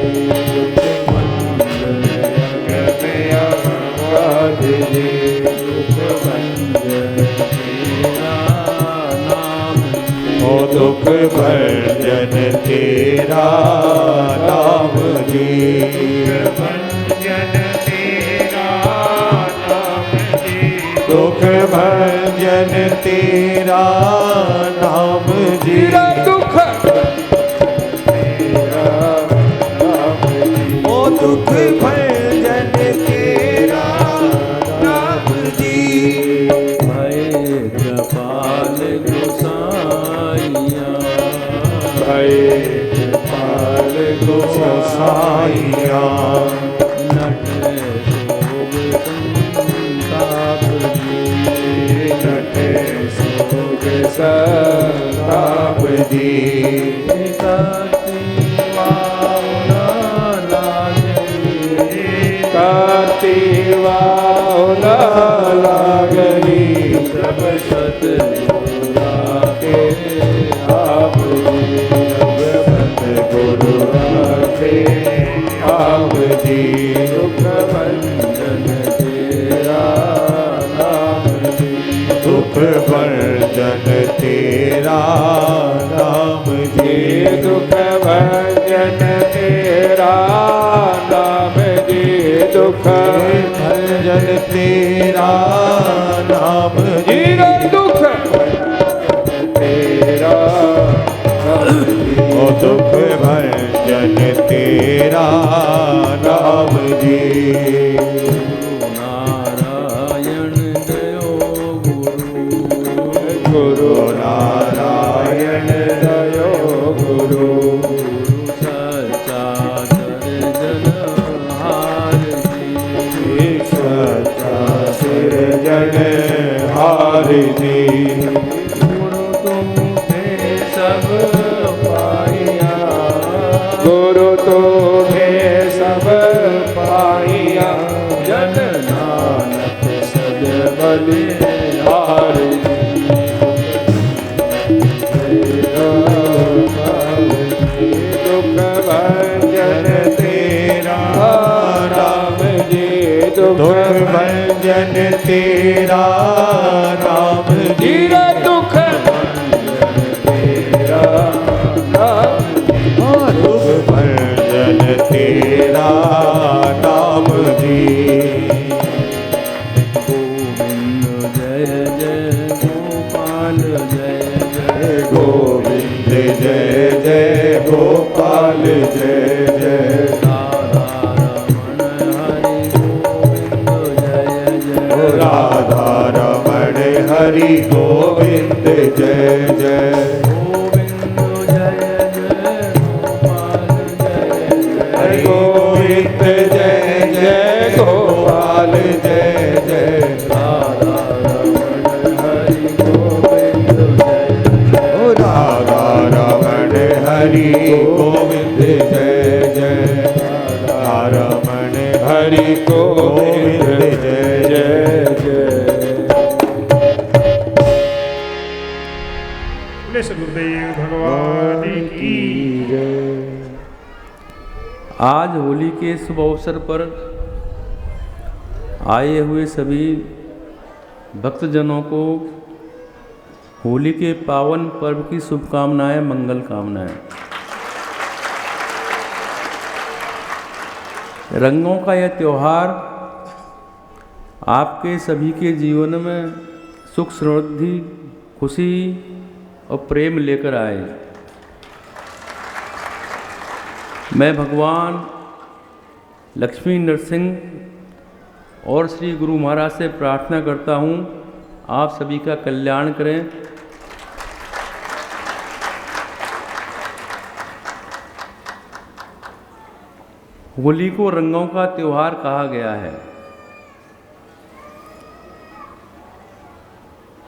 अगाध जी, दुख भंजन तेरा नाम जी, ओ दुख भंजन तेरा नाम जी, भंजन तेरा नाम जी, दुख भंजन तेरा नाम जी, दुख तेरा नाम जी, ओ दुख भंजन तेरा नाम जी, भय कृपाल गोसाइया, भय कृपाल गोसाइया, नट शोभ संताप जी, नट सोग संताप जी, करती वाउना लागे, करती वाउना लागरी सब सतगुरु आके आप जी सब सतगुरु आके आप जी दुख भंजन तेरा नाम जी दुख भंजन तेरा नाम जी दुख भंजन तेरा नाम जी दुख भंजन तेरा नाम जी दुख तेरा ओ दुख भंजन तेरा नाम जी नारायण दयो गुरु नारायण दयो गुरु सच्चा सृजनहार जी सच्चा सृजनहार जी गुरु तुम्हें सब पाइया गुरु तुम्हें सब पाइया जन नानक सद बलिहार दुख भंजन तेरा नाम जी दुख भंजन तेरा नाम जी दुख तेरा नाम दुख भंजन तेरा नाम जी गोविंद जय जय गोपाल जय जय गोविंद जय जय गोपाल जय जय राधा रमण हरि गोविंद जय जय गोविंद जय जय गोपाल जय जय राधा रमण हरि गोविंद जय राधा रमण हरि गोविंद जय जय राधा रमण हरि गोविंद जय जय जय बोले सदगुरुदेव भगवान की आज होली के शुभ अवसर पर आए हुए सभी भक्तजनों को होली के पावन पर्व की शुभकामनाएं, मंगल कामनाएं। रंगों का यह त्यौहार आपके सभी के जीवन में सुख समृद्धि, खुशी और प्रेम लेकर आए। मैं भगवान लक्ष्मी नरसिंह और श्री गुरु महाराज से प्रार्थना करता हूँ आप सभी का कल्याण करें। होली को रंगों का त्योहार कहा गया है।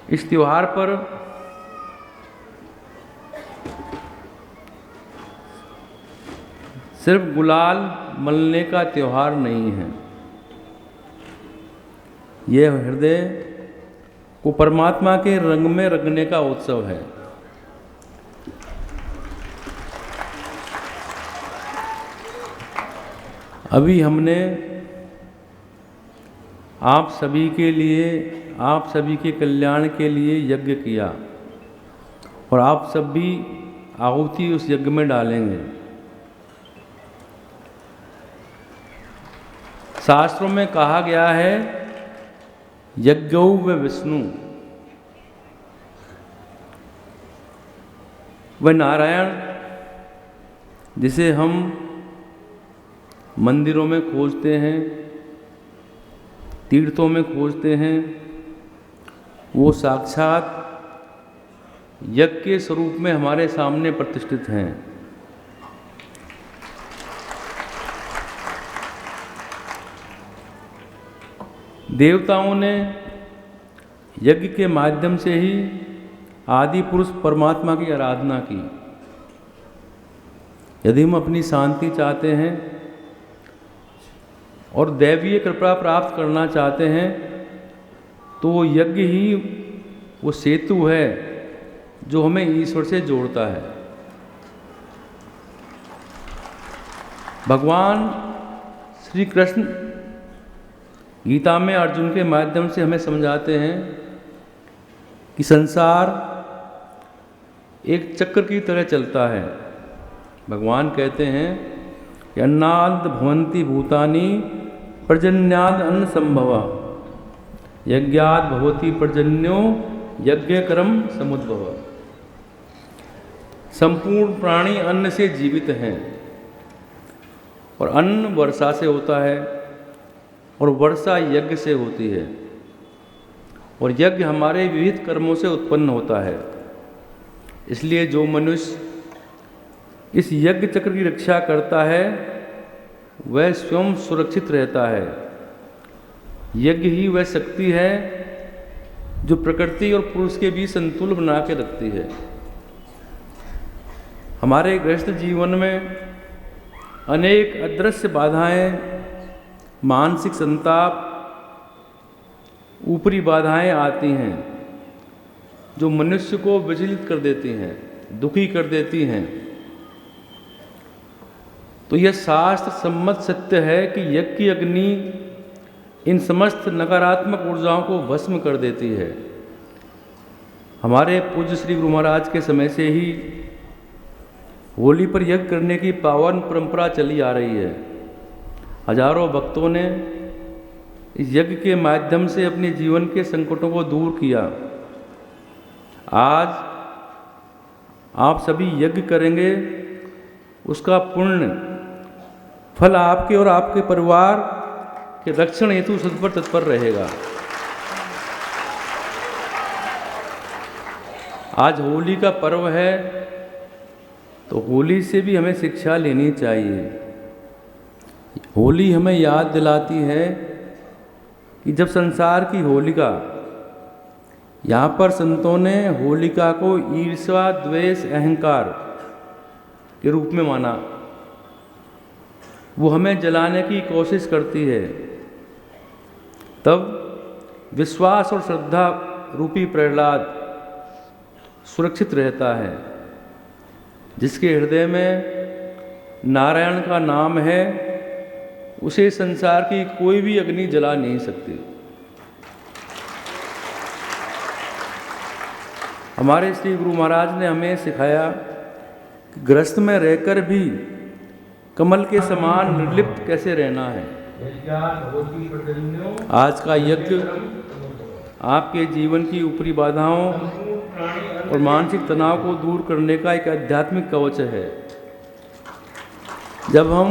इस त्योहार पर सिर्फ गुलाल मलने का त्योहार नहीं है, यह हृदय को परमात्मा के रंग में रंगने का उत्सव है। अभी हमने आप सभी के लिए, आप सभी के कल्याण के लिए यज्ञ किया और आप सब भी आहुति उस यज्ञ में डालेंगे। शास्त्रों में कहा गया है यज्ञौ व विष्णु, वह नारायण जिसे हम मंदिरों में खोजते हैं, तीर्थों में खोजते हैं, वो साक्षात यज्ञ के स्वरूप में हमारे सामने प्रतिष्ठित हैं। देवताओं ने यज्ञ के माध्यम से ही आदि पुरुष परमात्मा की आराधना की। यदि हम अपनी शांति चाहते हैं और दैवीय कृपा प्राप्त करना चाहते हैं तो वो यज्ञ ही वो सेतु है जो हमें ईश्वर से जोड़ता है। भगवान श्री कृष्ण गीता में अर्जुन के माध्यम से हमें समझाते हैं कि संसार एक चक्र की तरह चलता है। भगवान कहते हैं कि अन्नाद भवन्ति भूतानि पर्जन्याद अन्न संभवा यज्ञाद भवति पर्जन्यो यज्ञ कर्म समुद्भव। संपूर्ण प्राणी अन्न से जीवित हैं और अन्न वर्षा से होता है और वर्षा यज्ञ से होती है और यज्ञ हमारे विविध कर्मों से उत्पन्न होता है। इसलिए जो मनुष्य इस यज्ञ चक्र की रक्षा करता है वह स्वयं सुरक्षित रहता है। यज्ञ ही वह शक्ति है जो प्रकृति और पुरुष के बीच संतुलन बना के रखती है। हमारे गृहस्थ जीवन में अनेक अदृश्य बाधाएं, मानसिक संताप, ऊपरी बाधाएं आती हैं जो मनुष्य को विचलित कर देती हैं, दुखी कर देती हैं। तो यह शास्त्र सम्मत सत्य है कि यज्ञ की अग्नि इन समस्त नकारात्मक ऊर्जाओं को भस्म कर देती है। हमारे पूज्य श्री गुरु महाराज के समय से ही होली पर यज्ञ करने की पावन परंपरा चली आ रही है। हजारों भक्तों ने इस यज्ञ के माध्यम से अपने जीवन के संकटों को दूर किया। आज आप सभी यज्ञ करेंगे, उसका पुण्य फल आपके और आपके परिवार के रक्षण हेतु सतपर तत्पर रहेगा। आज होली का पर्व है तो होली से भी हमें शिक्षा लेनी चाहिए। होली हमें याद दिलाती है कि जब संसार की होलिका, यहाँ पर संतों ने होलिका को ईर्ष्या, द्वेष, अहंकार के रूप में माना। वो हमें जलाने की कोशिश करती है। तब विश्वास और श्रद्धा रूपी प्रहलाद सुरक्षित रहता है। जिसके हृदय में नारायण का नाम है उसे संसार की कोई भी अग्नि जला नहीं सकती। हमारे श्री गुरु महाराज ने हमें सिखाया कि गृहस्थ में रहकर भी कमल के समान निर्लिप्त कैसे रहना है। आज का यज्ञ आपके जीवन की ऊपरी बाधाओं और मानसिक तनाव को दूर करने का एक आध्यात्मिक कवच है। जब हम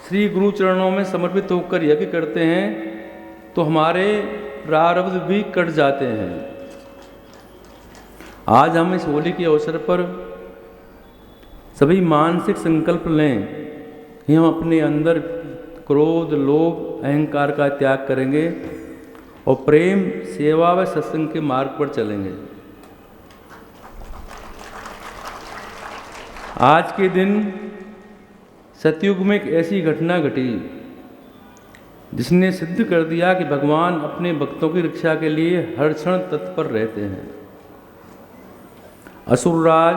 श्री गुरु चरणों में समर्पित होकर यज्ञ करते हैं तो हमारे प्रारब्ध भी कट जाते हैं। आज हम इस होली के अवसर पर सभी मानसिक संकल्प लें कि हम अपने अंदर क्रोध, लोभ, अहंकार का त्याग करेंगे और प्रेम, सेवा व सत्संग के मार्ग पर चलेंगे। आज के दिन सतयुग में एक ऐसी घटना घटी जिसने सिद्ध कर दिया कि भगवान अपने भक्तों की रक्षा के लिए हर क्षण तत्पर रहते हैं। असुरराज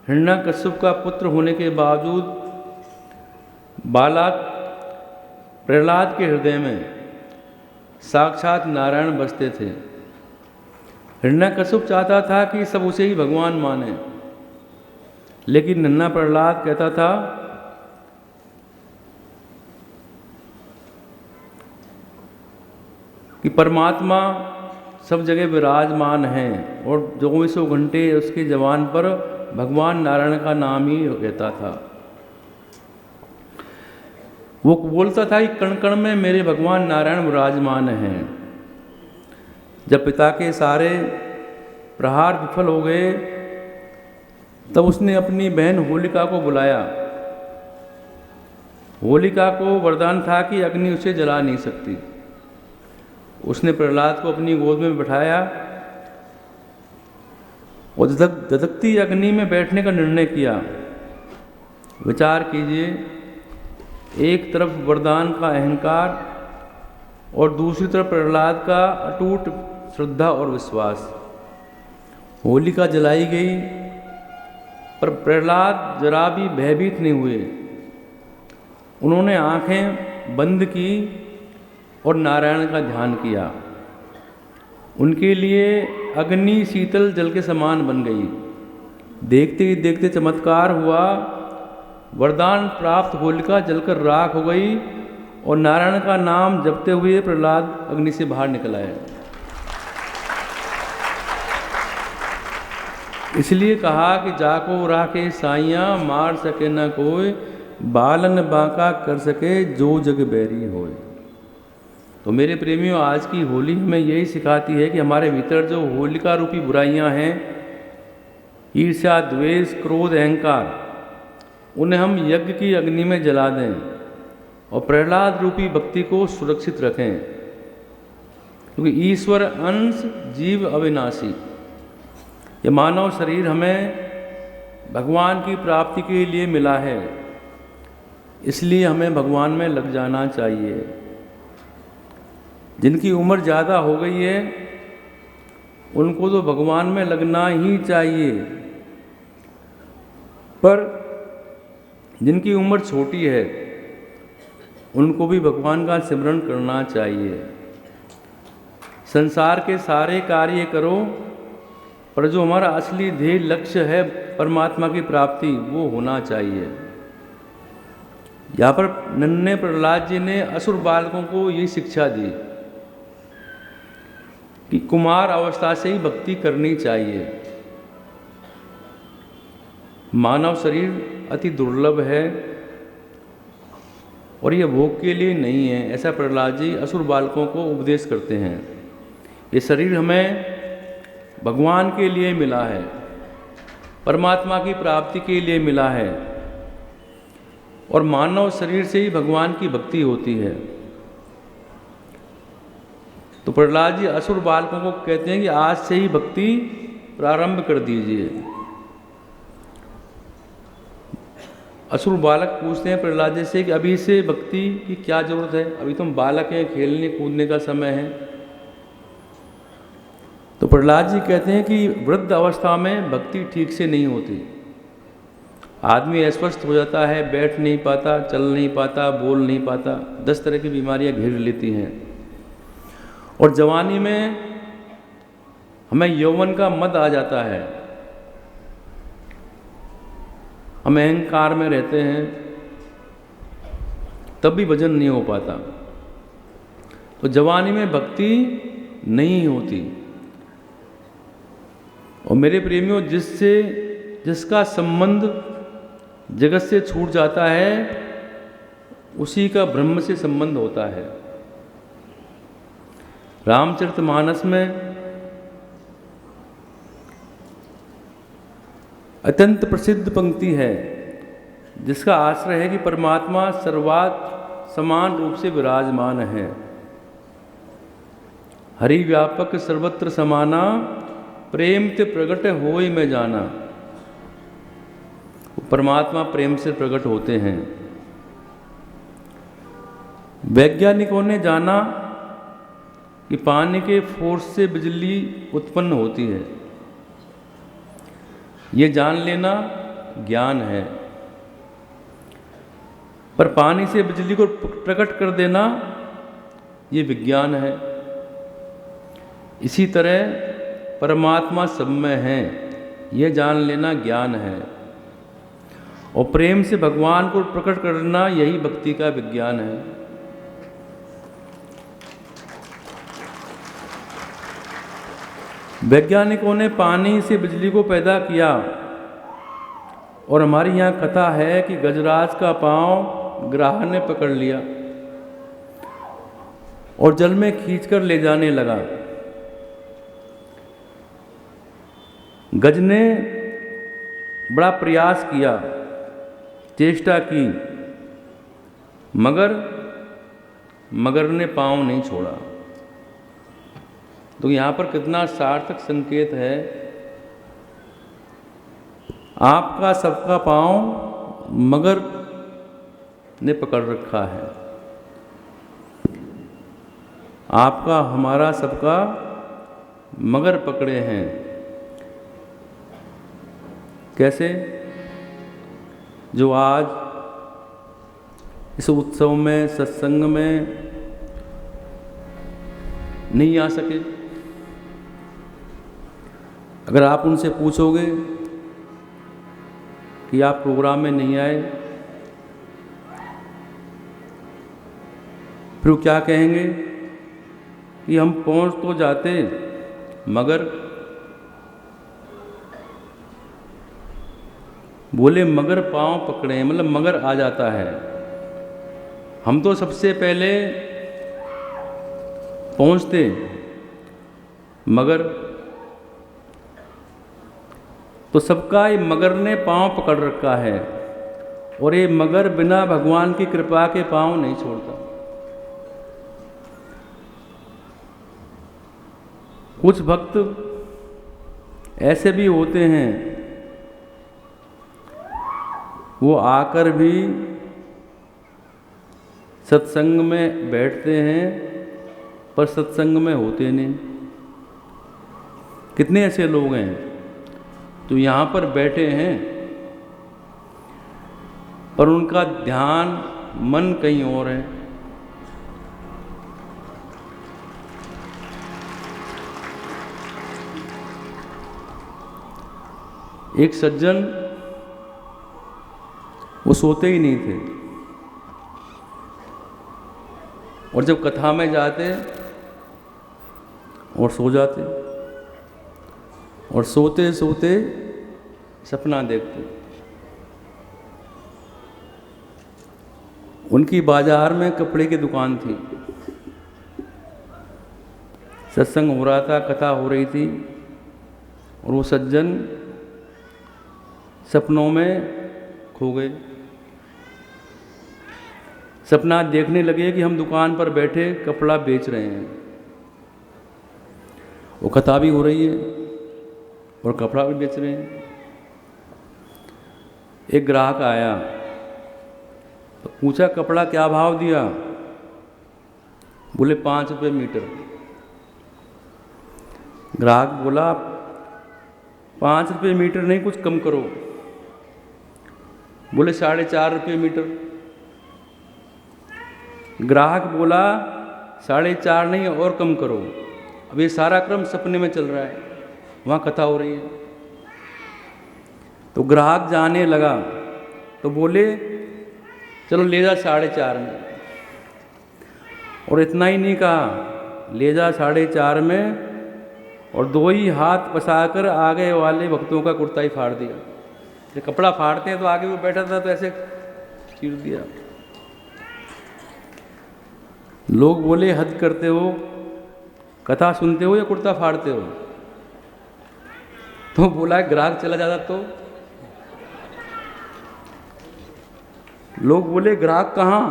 हिरण्यकश्यप का पुत्र होने के बावजूद बालक प्रहलाद के हृदय में साक्षात नारायण बसते थे। हिरण्यकश्यप चाहता था कि सब उसे ही भगवान माने, लेकिन नन्हा प्रहलाद कहता था कि परमात्मा सब जगह विराजमान हैं और 24 घंटे उसके जबान पर भगवान नारायण का नाम ही कहता था। वो बोलता था कि कण कण में मेरे भगवान नारायण विराजमान हैं। जब पिता के सारे प्रहार विफल हो गए तब उसने अपनी बहन होलिका को बुलाया। होलिका को वरदान था कि अग्नि उसे जला नहीं सकती। उसने प्रहलाद को अपनी गोद में बिठाया और धधकती अग्नि में बैठने का निर्णय किया। विचार कीजिए, एक तरफ वरदान का अहंकार और दूसरी तरफ प्रहलाद का अटूट श्रद्धा और विश्वास। होलिका जलाई गई पर प्रहलाद जरा भी भयभीत नहीं हुए। उन्होंने आंखें बंद की और नारायण का ध्यान किया। उनके लिए अग्नि शीतल जल के समान बन गई। देखते ही देखते चमत्कार हुआ, वरदान प्राप्त होलिका जलकर राख हो गई और नारायण का नाम जपते हुए प्रहलाद अग्नि से बाहर निकल आए। इसलिए कहा कि जाको राखे साइयाँ, मार सके न कोई, बालन बांका कर सके जो जग बैरी होए। तो मेरे प्रेमियों, आज की होली हमें यही सिखाती है कि हमारे भीतर जो होलिका रूपी बुराइयां हैं, ईर्ष्या, द्वेष, क्रोध, अहंकार, उन्हें हम यज्ञ की अग्नि में जला दें और प्रहलाद रूपी भक्ति को सुरक्षित रखें, क्योंकि ईश्वर अंश, जीव अविनाशी। ये मानव शरीर हमें भगवान की प्राप्ति के लिए मिला है, इसलिए हमें भगवान में लग जाना चाहिए। जिनकी उम्र ज़्यादा हो गई है उनको तो भगवान में लगना ही चाहिए, पर जिनकी उम्र छोटी है उनको भी भगवान का सिमरन करना चाहिए। संसार के सारे कार्य करो, पर जो हमारा असली ध्येय लक्ष्य है परमात्मा की प्राप्ति, वो होना चाहिए। यहाँ पर नन्हे प्रहलाद जी ने असुर बालकों को ये शिक्षा दी कि कुमार अवस्था से ही भक्ति करनी चाहिए। मानव शरीर अति दुर्लभ है और ये भोग के लिए नहीं है, ऐसा प्रहलाद जी असुर बालकों को उपदेश करते हैं। ये शरीर हमें भगवान के लिए मिला है, परमात्मा की प्राप्ति के लिए मिला है, और मानव शरीर से ही भगवान की भक्ति होती है। तो प्रहलाद जी असुर बालकों को कहते हैं कि आज से ही भक्ति प्रारंभ कर दीजिए। असुर बालक पूछते हैं प्रहलाद जी से कि अभी से भक्ति की क्या जरूरत है, अभी तुम बालक हैं, खेलने कूदने का समय है। तो प्रहलाद जी कहते हैं कि वृद्ध अवस्था में भक्ति ठीक से नहीं होती। आदमी अस्वस्थ हो जाता है, बैठ नहीं पाता, चल नहीं पाता, बोल नहीं पाता, 10 तरह की बीमारियां घेर लेती हैं। और जवानी में हमें यौवन का मद आ जाता है, हम अहंकार में रहते हैं, तब भी भजन नहीं हो पाता। तो जवानी में भक्ति नहीं होती। और मेरे प्रेमियों, जिसका संबंध जगत से छूट जाता है उसी का ब्रह्म से संबंध होता है। रामचरितमानस में अत्यंत प्रसिद्ध पंक्ति है जिसका आश्रय है कि परमात्मा सर्वात समान रूप से विराजमान है। हरि व्यापक सर्वत्र समाना, प्रेम ते प्रगट होय में जाना। परमात्मा प्रेम से प्रकट होते हैं। वैज्ञानिकों ने जाना कि पानी के फोर्स से बिजली उत्पन्न होती है। ये जान लेना ज्ञान है, पर पानी से बिजली को प्रकट कर देना ये विज्ञान है। इसी तरह परमात्मा सब में है, ये जान लेना ज्ञान है, और प्रेम से भगवान को प्रकट करना यही भक्ति का विज्ञान है। वैज्ञानिकों ने पानी से बिजली को पैदा किया, और हमारी यहाँ कथा है कि गजराज का पांव ग्राह ने पकड़ लिया और जल में खींचकर ले जाने लगा। गज ने बड़ा प्रयास किया, चेष्टा की, मगर ने पांव नहीं छोड़ा। तो यहाँ पर कितना सार्थक संकेत है, आपका सबका पांव मगर ने पकड़ रखा है। आपका हमारा सबका मगर पकड़े हैं। कैसे? जो आज इस उत्सव में, सत्संग में नहीं आ सके, अगर आप उनसे पूछोगे कि आप प्रोग्राम में नहीं आए, फिर वो क्या कहेंगे कि हम पहुंच तो जाते मगर, बोले मगर पांव पकड़े, मतलब मगर आ जाता है। हम तो सबसे पहले पहुंचते मगर, तो सबका ये मगर ने पांव पकड़ रखा है, और ये मगर बिना भगवान की कृपा के पांव नहीं छोड़ता। कुछ भक्त ऐसे भी होते हैं, वो आकर भी सत्संग में बैठते हैं पर सत्संग में होते नहीं। कितने ऐसे लोग हैं तो यहाँ पर बैठे हैं पर उनका ध्यान, मन कहीं और है। एक सज्जन, वो सोते ही नहीं थे, और जब कथा में जाते और सो जाते, और सोते सोते सपना देखते। उनकी बाजार में कपड़े की दुकान थी, सत्संग हो रहा था, कथा हो रही थी, और वो सज्जन सपनों में खो गए। सपना देखने लगे कि हम दुकान पर बैठे कपड़ा बेच रहे हैं, वो कथा भी हो रही है और कपड़ा भी बेच रहे हैं। एक ग्राहक आया तो पूछा कपड़ा क्या भाव दिया? बोले 5 रुपये मीटर। ग्राहक बोला 5 रुपये मीटर नहीं, कुछ कम करो। बोले 4.5 रुपये मीटर। ग्राहक बोला 4.5 नहीं और कम करो। अब ये सारा क्रम सपने में चल रहा है, वहाँ कथा हो रही है। तो ग्राहक जाने लगा तो बोले चलो ले जा 4.5 में, और इतना ही नहीं कहा, ले जा 4.5 में, और 2 ही हाथ पसाकर आगे वाले भक्तों का कुर्ता ही फाड़ दिया। जब कपड़ा फाड़ते हैं तो आगे वो बैठा था तो ऐसे चीर दिया। लोग बोले हद करते हो, कथा सुनते हो या कुर्ता फाड़ते हो? तो बोला ग्राहक चला जाता तो? लोग बोले ग्राहक कहाँ,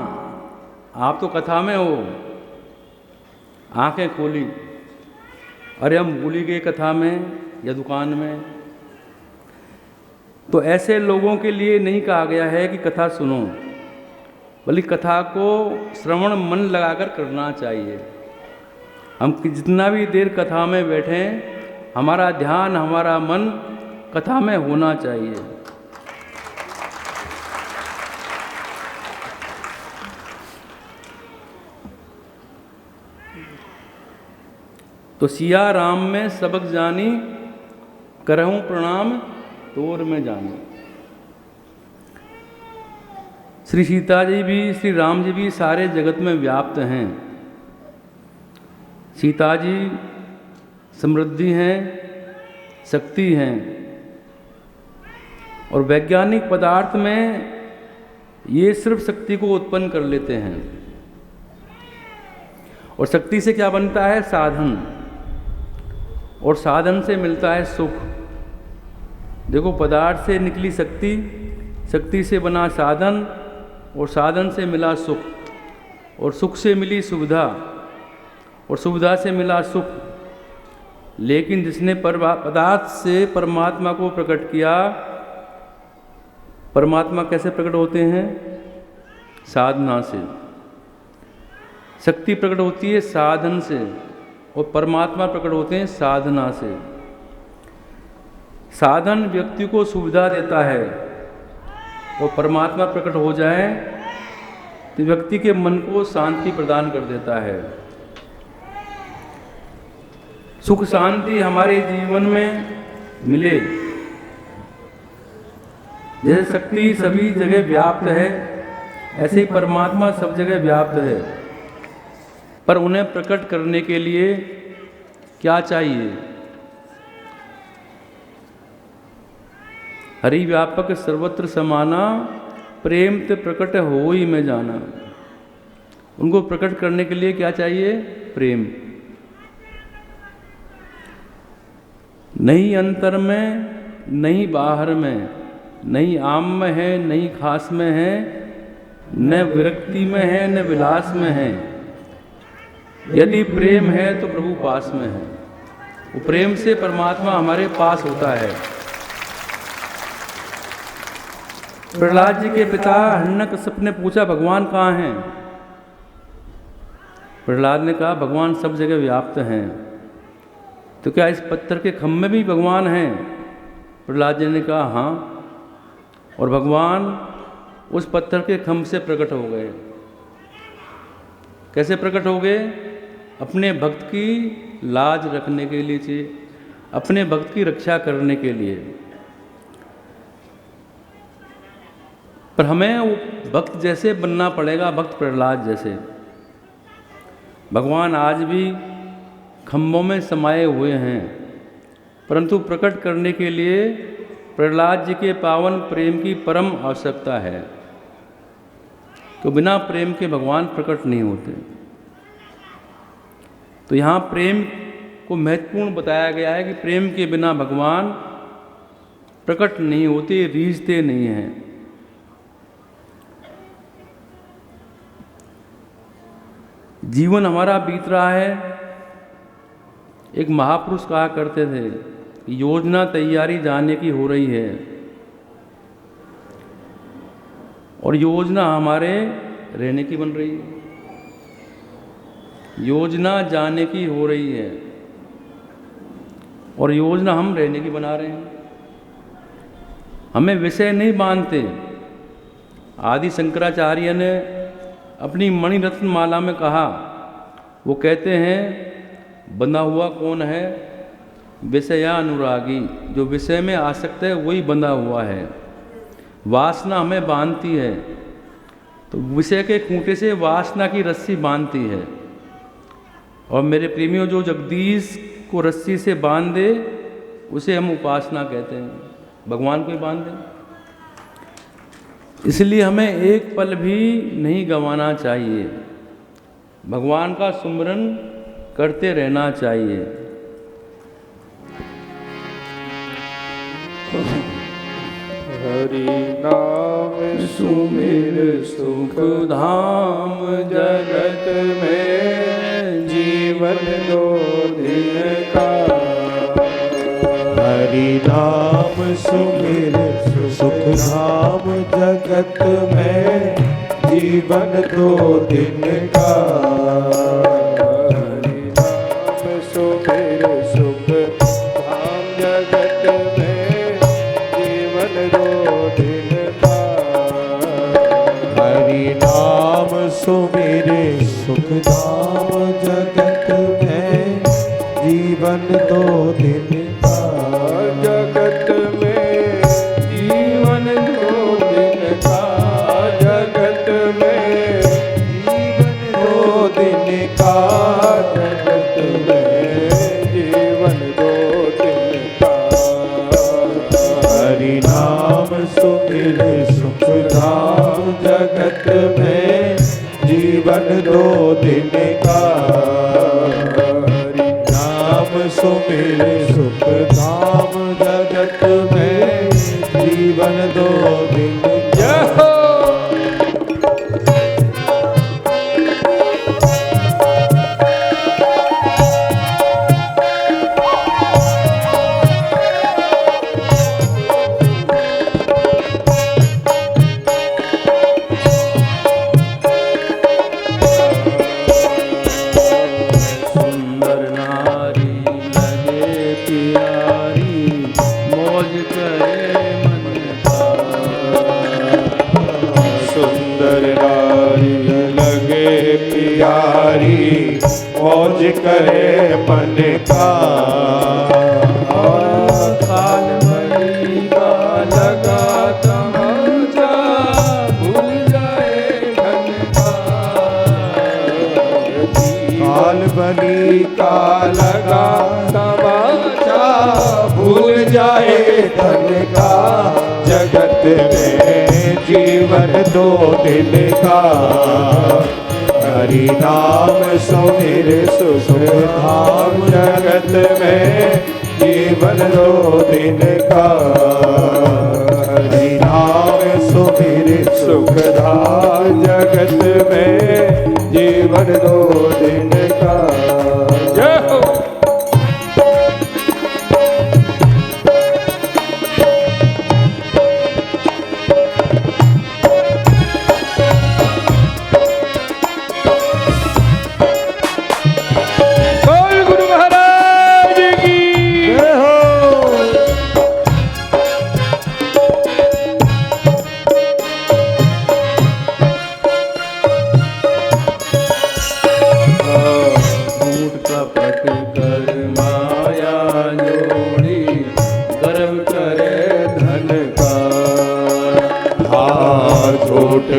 आप तो कथा में हो। आंखें खोली, अरे हम भूल ही गए कथा में या दुकान में। तो ऐसे लोगों के लिए नहीं कहा गया है कि कथा सुनो, बल्कि कथा को श्रवण मन लगाकर करना चाहिए। हम जितना भी देर कथा में बैठें, हमारा ध्यान, हमारा मन कथा में होना चाहिए। तो सिया राम में सबक जानी, करहूँ प्रणाम तोर में जानी। श्री सीता जी भी, श्री राम जी भी सारे जगत में व्याप्त हैं। सीता जी समृद्धि हैं, शक्ति हैं, और वैज्ञानिक पदार्थ में ये सिर्फ शक्ति को उत्पन्न कर लेते हैं। और शक्ति से क्या बनता है? साधन, और साधन से मिलता है सुख। देखो, पदार्थ से निकली शक्ति, शक्ति से बना साधन, और साधन से मिला सुख, और सुख से मिली सुविधा, और सुविधा से मिला सुख। लेकिन जिसने पदार्थ से परमात्मा को प्रकट किया, परमात्मा कैसे प्रकट होते हैं? साधना से। शक्ति प्रकट होती है साधन से और परमात्मा प्रकट होते हैं साधना से। साधन व्यक्ति को सुविधा देता है और परमात्मा प्रकट हो जाए तो व्यक्ति के मन को शांति प्रदान कर देता है। सुख शांति हमारे जीवन में मिले। जैसे शक्ति सभी जगह व्याप्त है, ऐसे ही परमात्मा सब जगह व्याप्त है, पर उन्हें प्रकट करने के लिए क्या चाहिए? हरि व्यापक सर्वत्र समाना, प्रेम ते प्रकट हो ही में जाना। उनको प्रकट करने के लिए क्या चाहिए? प्रेम। नहीं अंतर में, नहीं बाहर में, नहीं आम में है, नहीं खास में है, न विरक्ति में है, न विलास में है। यदि प्रेम है तो प्रभु पास में है। वो प्रेम से परमात्मा हमारे पास होता है। प्रहलाद जी के पिता हिरण्यकश्यप ने पूछा भगवान कहाँ हैं? प्रहलाद ने कहा भगवान सब जगह व्याप्त हैं। तो क्या इस पत्थर के खम्भ में भी भगवान हैं? प्रहलाद जी ने कहा हाँ। और भगवान उस पत्थर के खम्भ से प्रकट हो गए। कैसे प्रकट हो गए? अपने भक्त की लाज रखने के लिए, अपने भक्त की रक्षा करने के लिए। पर हमें वो भक्त जैसे बनना पड़ेगा, भक्त प्रहलाद जैसे। भगवान आज भी खम्भों में समाये हुए हैं, परंतु प्रकट करने के लिए प्रहलाद जी के पावन प्रेम की परम आवश्यकता है। तो बिना प्रेम के भगवान प्रकट नहीं होते। तो यहाँ प्रेम को महत्वपूर्ण बताया गया है कि प्रेम के बिना भगवान प्रकट नहीं होते, रीझते नहीं हैं। जीवन हमारा बीत रहा है। एक महापुरुष कहा करते थे कि योजना तैयारी जाने की हो रही है, और योजना हमारे रहने की बन रही है। योजना जाने की हो रही है और योजना हम रहने की बना रहे हैं। हमें विषय नहीं बांधते। आदि शंकराचार्य ने अपनी मणिरत्न माला में कहा, वो कहते हैं बंधा हुआ कौन है? विषया अनुरागी। जो विषय में आसक्त है वही बंधा हुआ है। वासना हमें बांधती है, तो विषय के खूंटे से वासना की रस्सी बांधती है। और मेरे प्रेमियों, जो जगदीश को रस्सी से बांध दे उसे हम उपासना कहते हैं। भगवान को ही बांध दे। इसलिए हमें एक पल भी नहीं गंवाना चाहिए। भगवान का सुमिरन करते रहना चाहिए। हरि नाम सुमिर सुख धाम, जगत में जीवन 2 दिन का। हरि नाम सुमिर सुख धाम, जगत में जीवन 2 दिन का। हरि नाम सुमिर सुख धाम, जगत में जीवन 2 दिन का। हरि नाम सुमिर सुख धाम, जगत में जीवन 2 दिन का। जगत में जीवन 2 दिन का। जगत में जीवन 2 दिन का। जगत में जीवन 2 दिन का। हरि नाम सुमिर सुख धाम, जगत में जीवन 2 दिन का। हरि नाम सुमिर सुख धाम, जगत में जीवन 2 दिन का। मन का। काल बलि का लगा तमाचा, भूल जाए धन का। काल बलि का लगा तमाचा, भूल जाए धन का। जगत में जीवन दो दिन का, हरि नाम सुमिर सुख धाम। जगत में जीवन दो दिन का, हरि नाम सुमिर सुख धाम। जगत में जीवन दो दिन का। जय हो।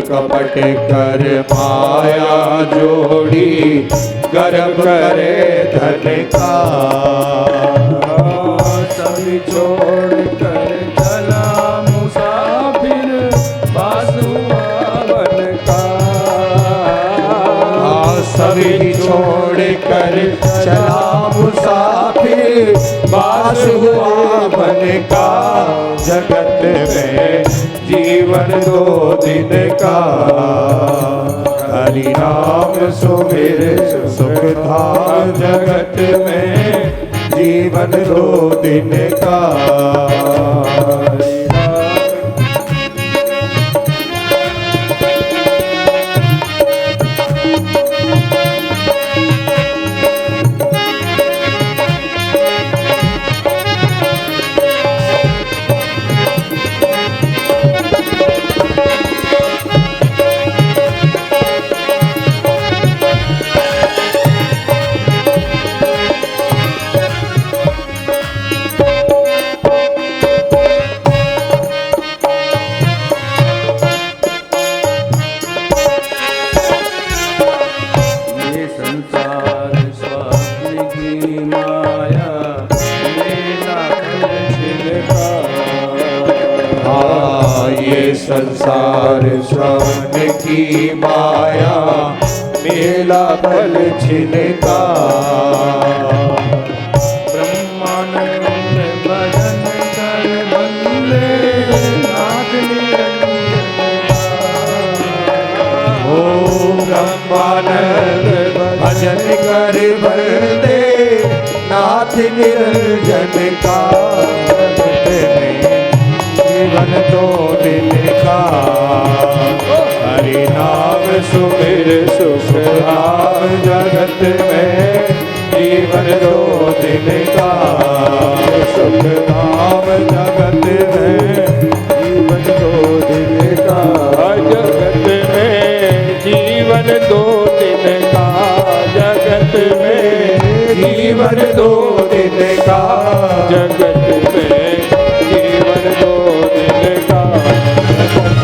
कपट कर माया जोड़ी, गर्भ करे धन का। सभी छोड़ कर चला मुसाफिर, बासुआवन का। सभी छोड़ कर चला मुसाफिर, बासुआवन का। जगत में जीवन दो दिन का, हरि नाम सुमिर सुख धाम। जगत में जीवन दो दिन का। संसार स्वप्न की माया, मेला पल छिनका। ब्रह्मानंद भजन कर बंदे, नाथ निरंजन। ओ ब्रह्मानंद भजन कर बंदे, नाथ निरंजन का। जीवन दो दिन का, हरि नाम सुमिर सुख धाम। जगत में जीवन दो दिन का, सुख धाम। जगत में जीवन दो दिन का, जगत में जीवन दो दिन का। जगत में जीवन दो दिन का, जगत में जीवन दो दिन का।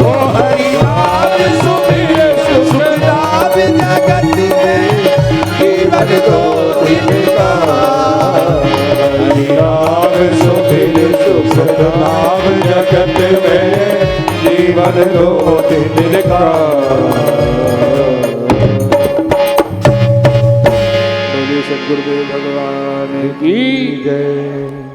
ओ हरि नाम सुमिर सुख धाम। जगत में जीवन दो दिन का, हरि नाम सुमिर सुख धाम। जगत में जीवन दो दिन का। सद्गुरुदेव भगवान की जय।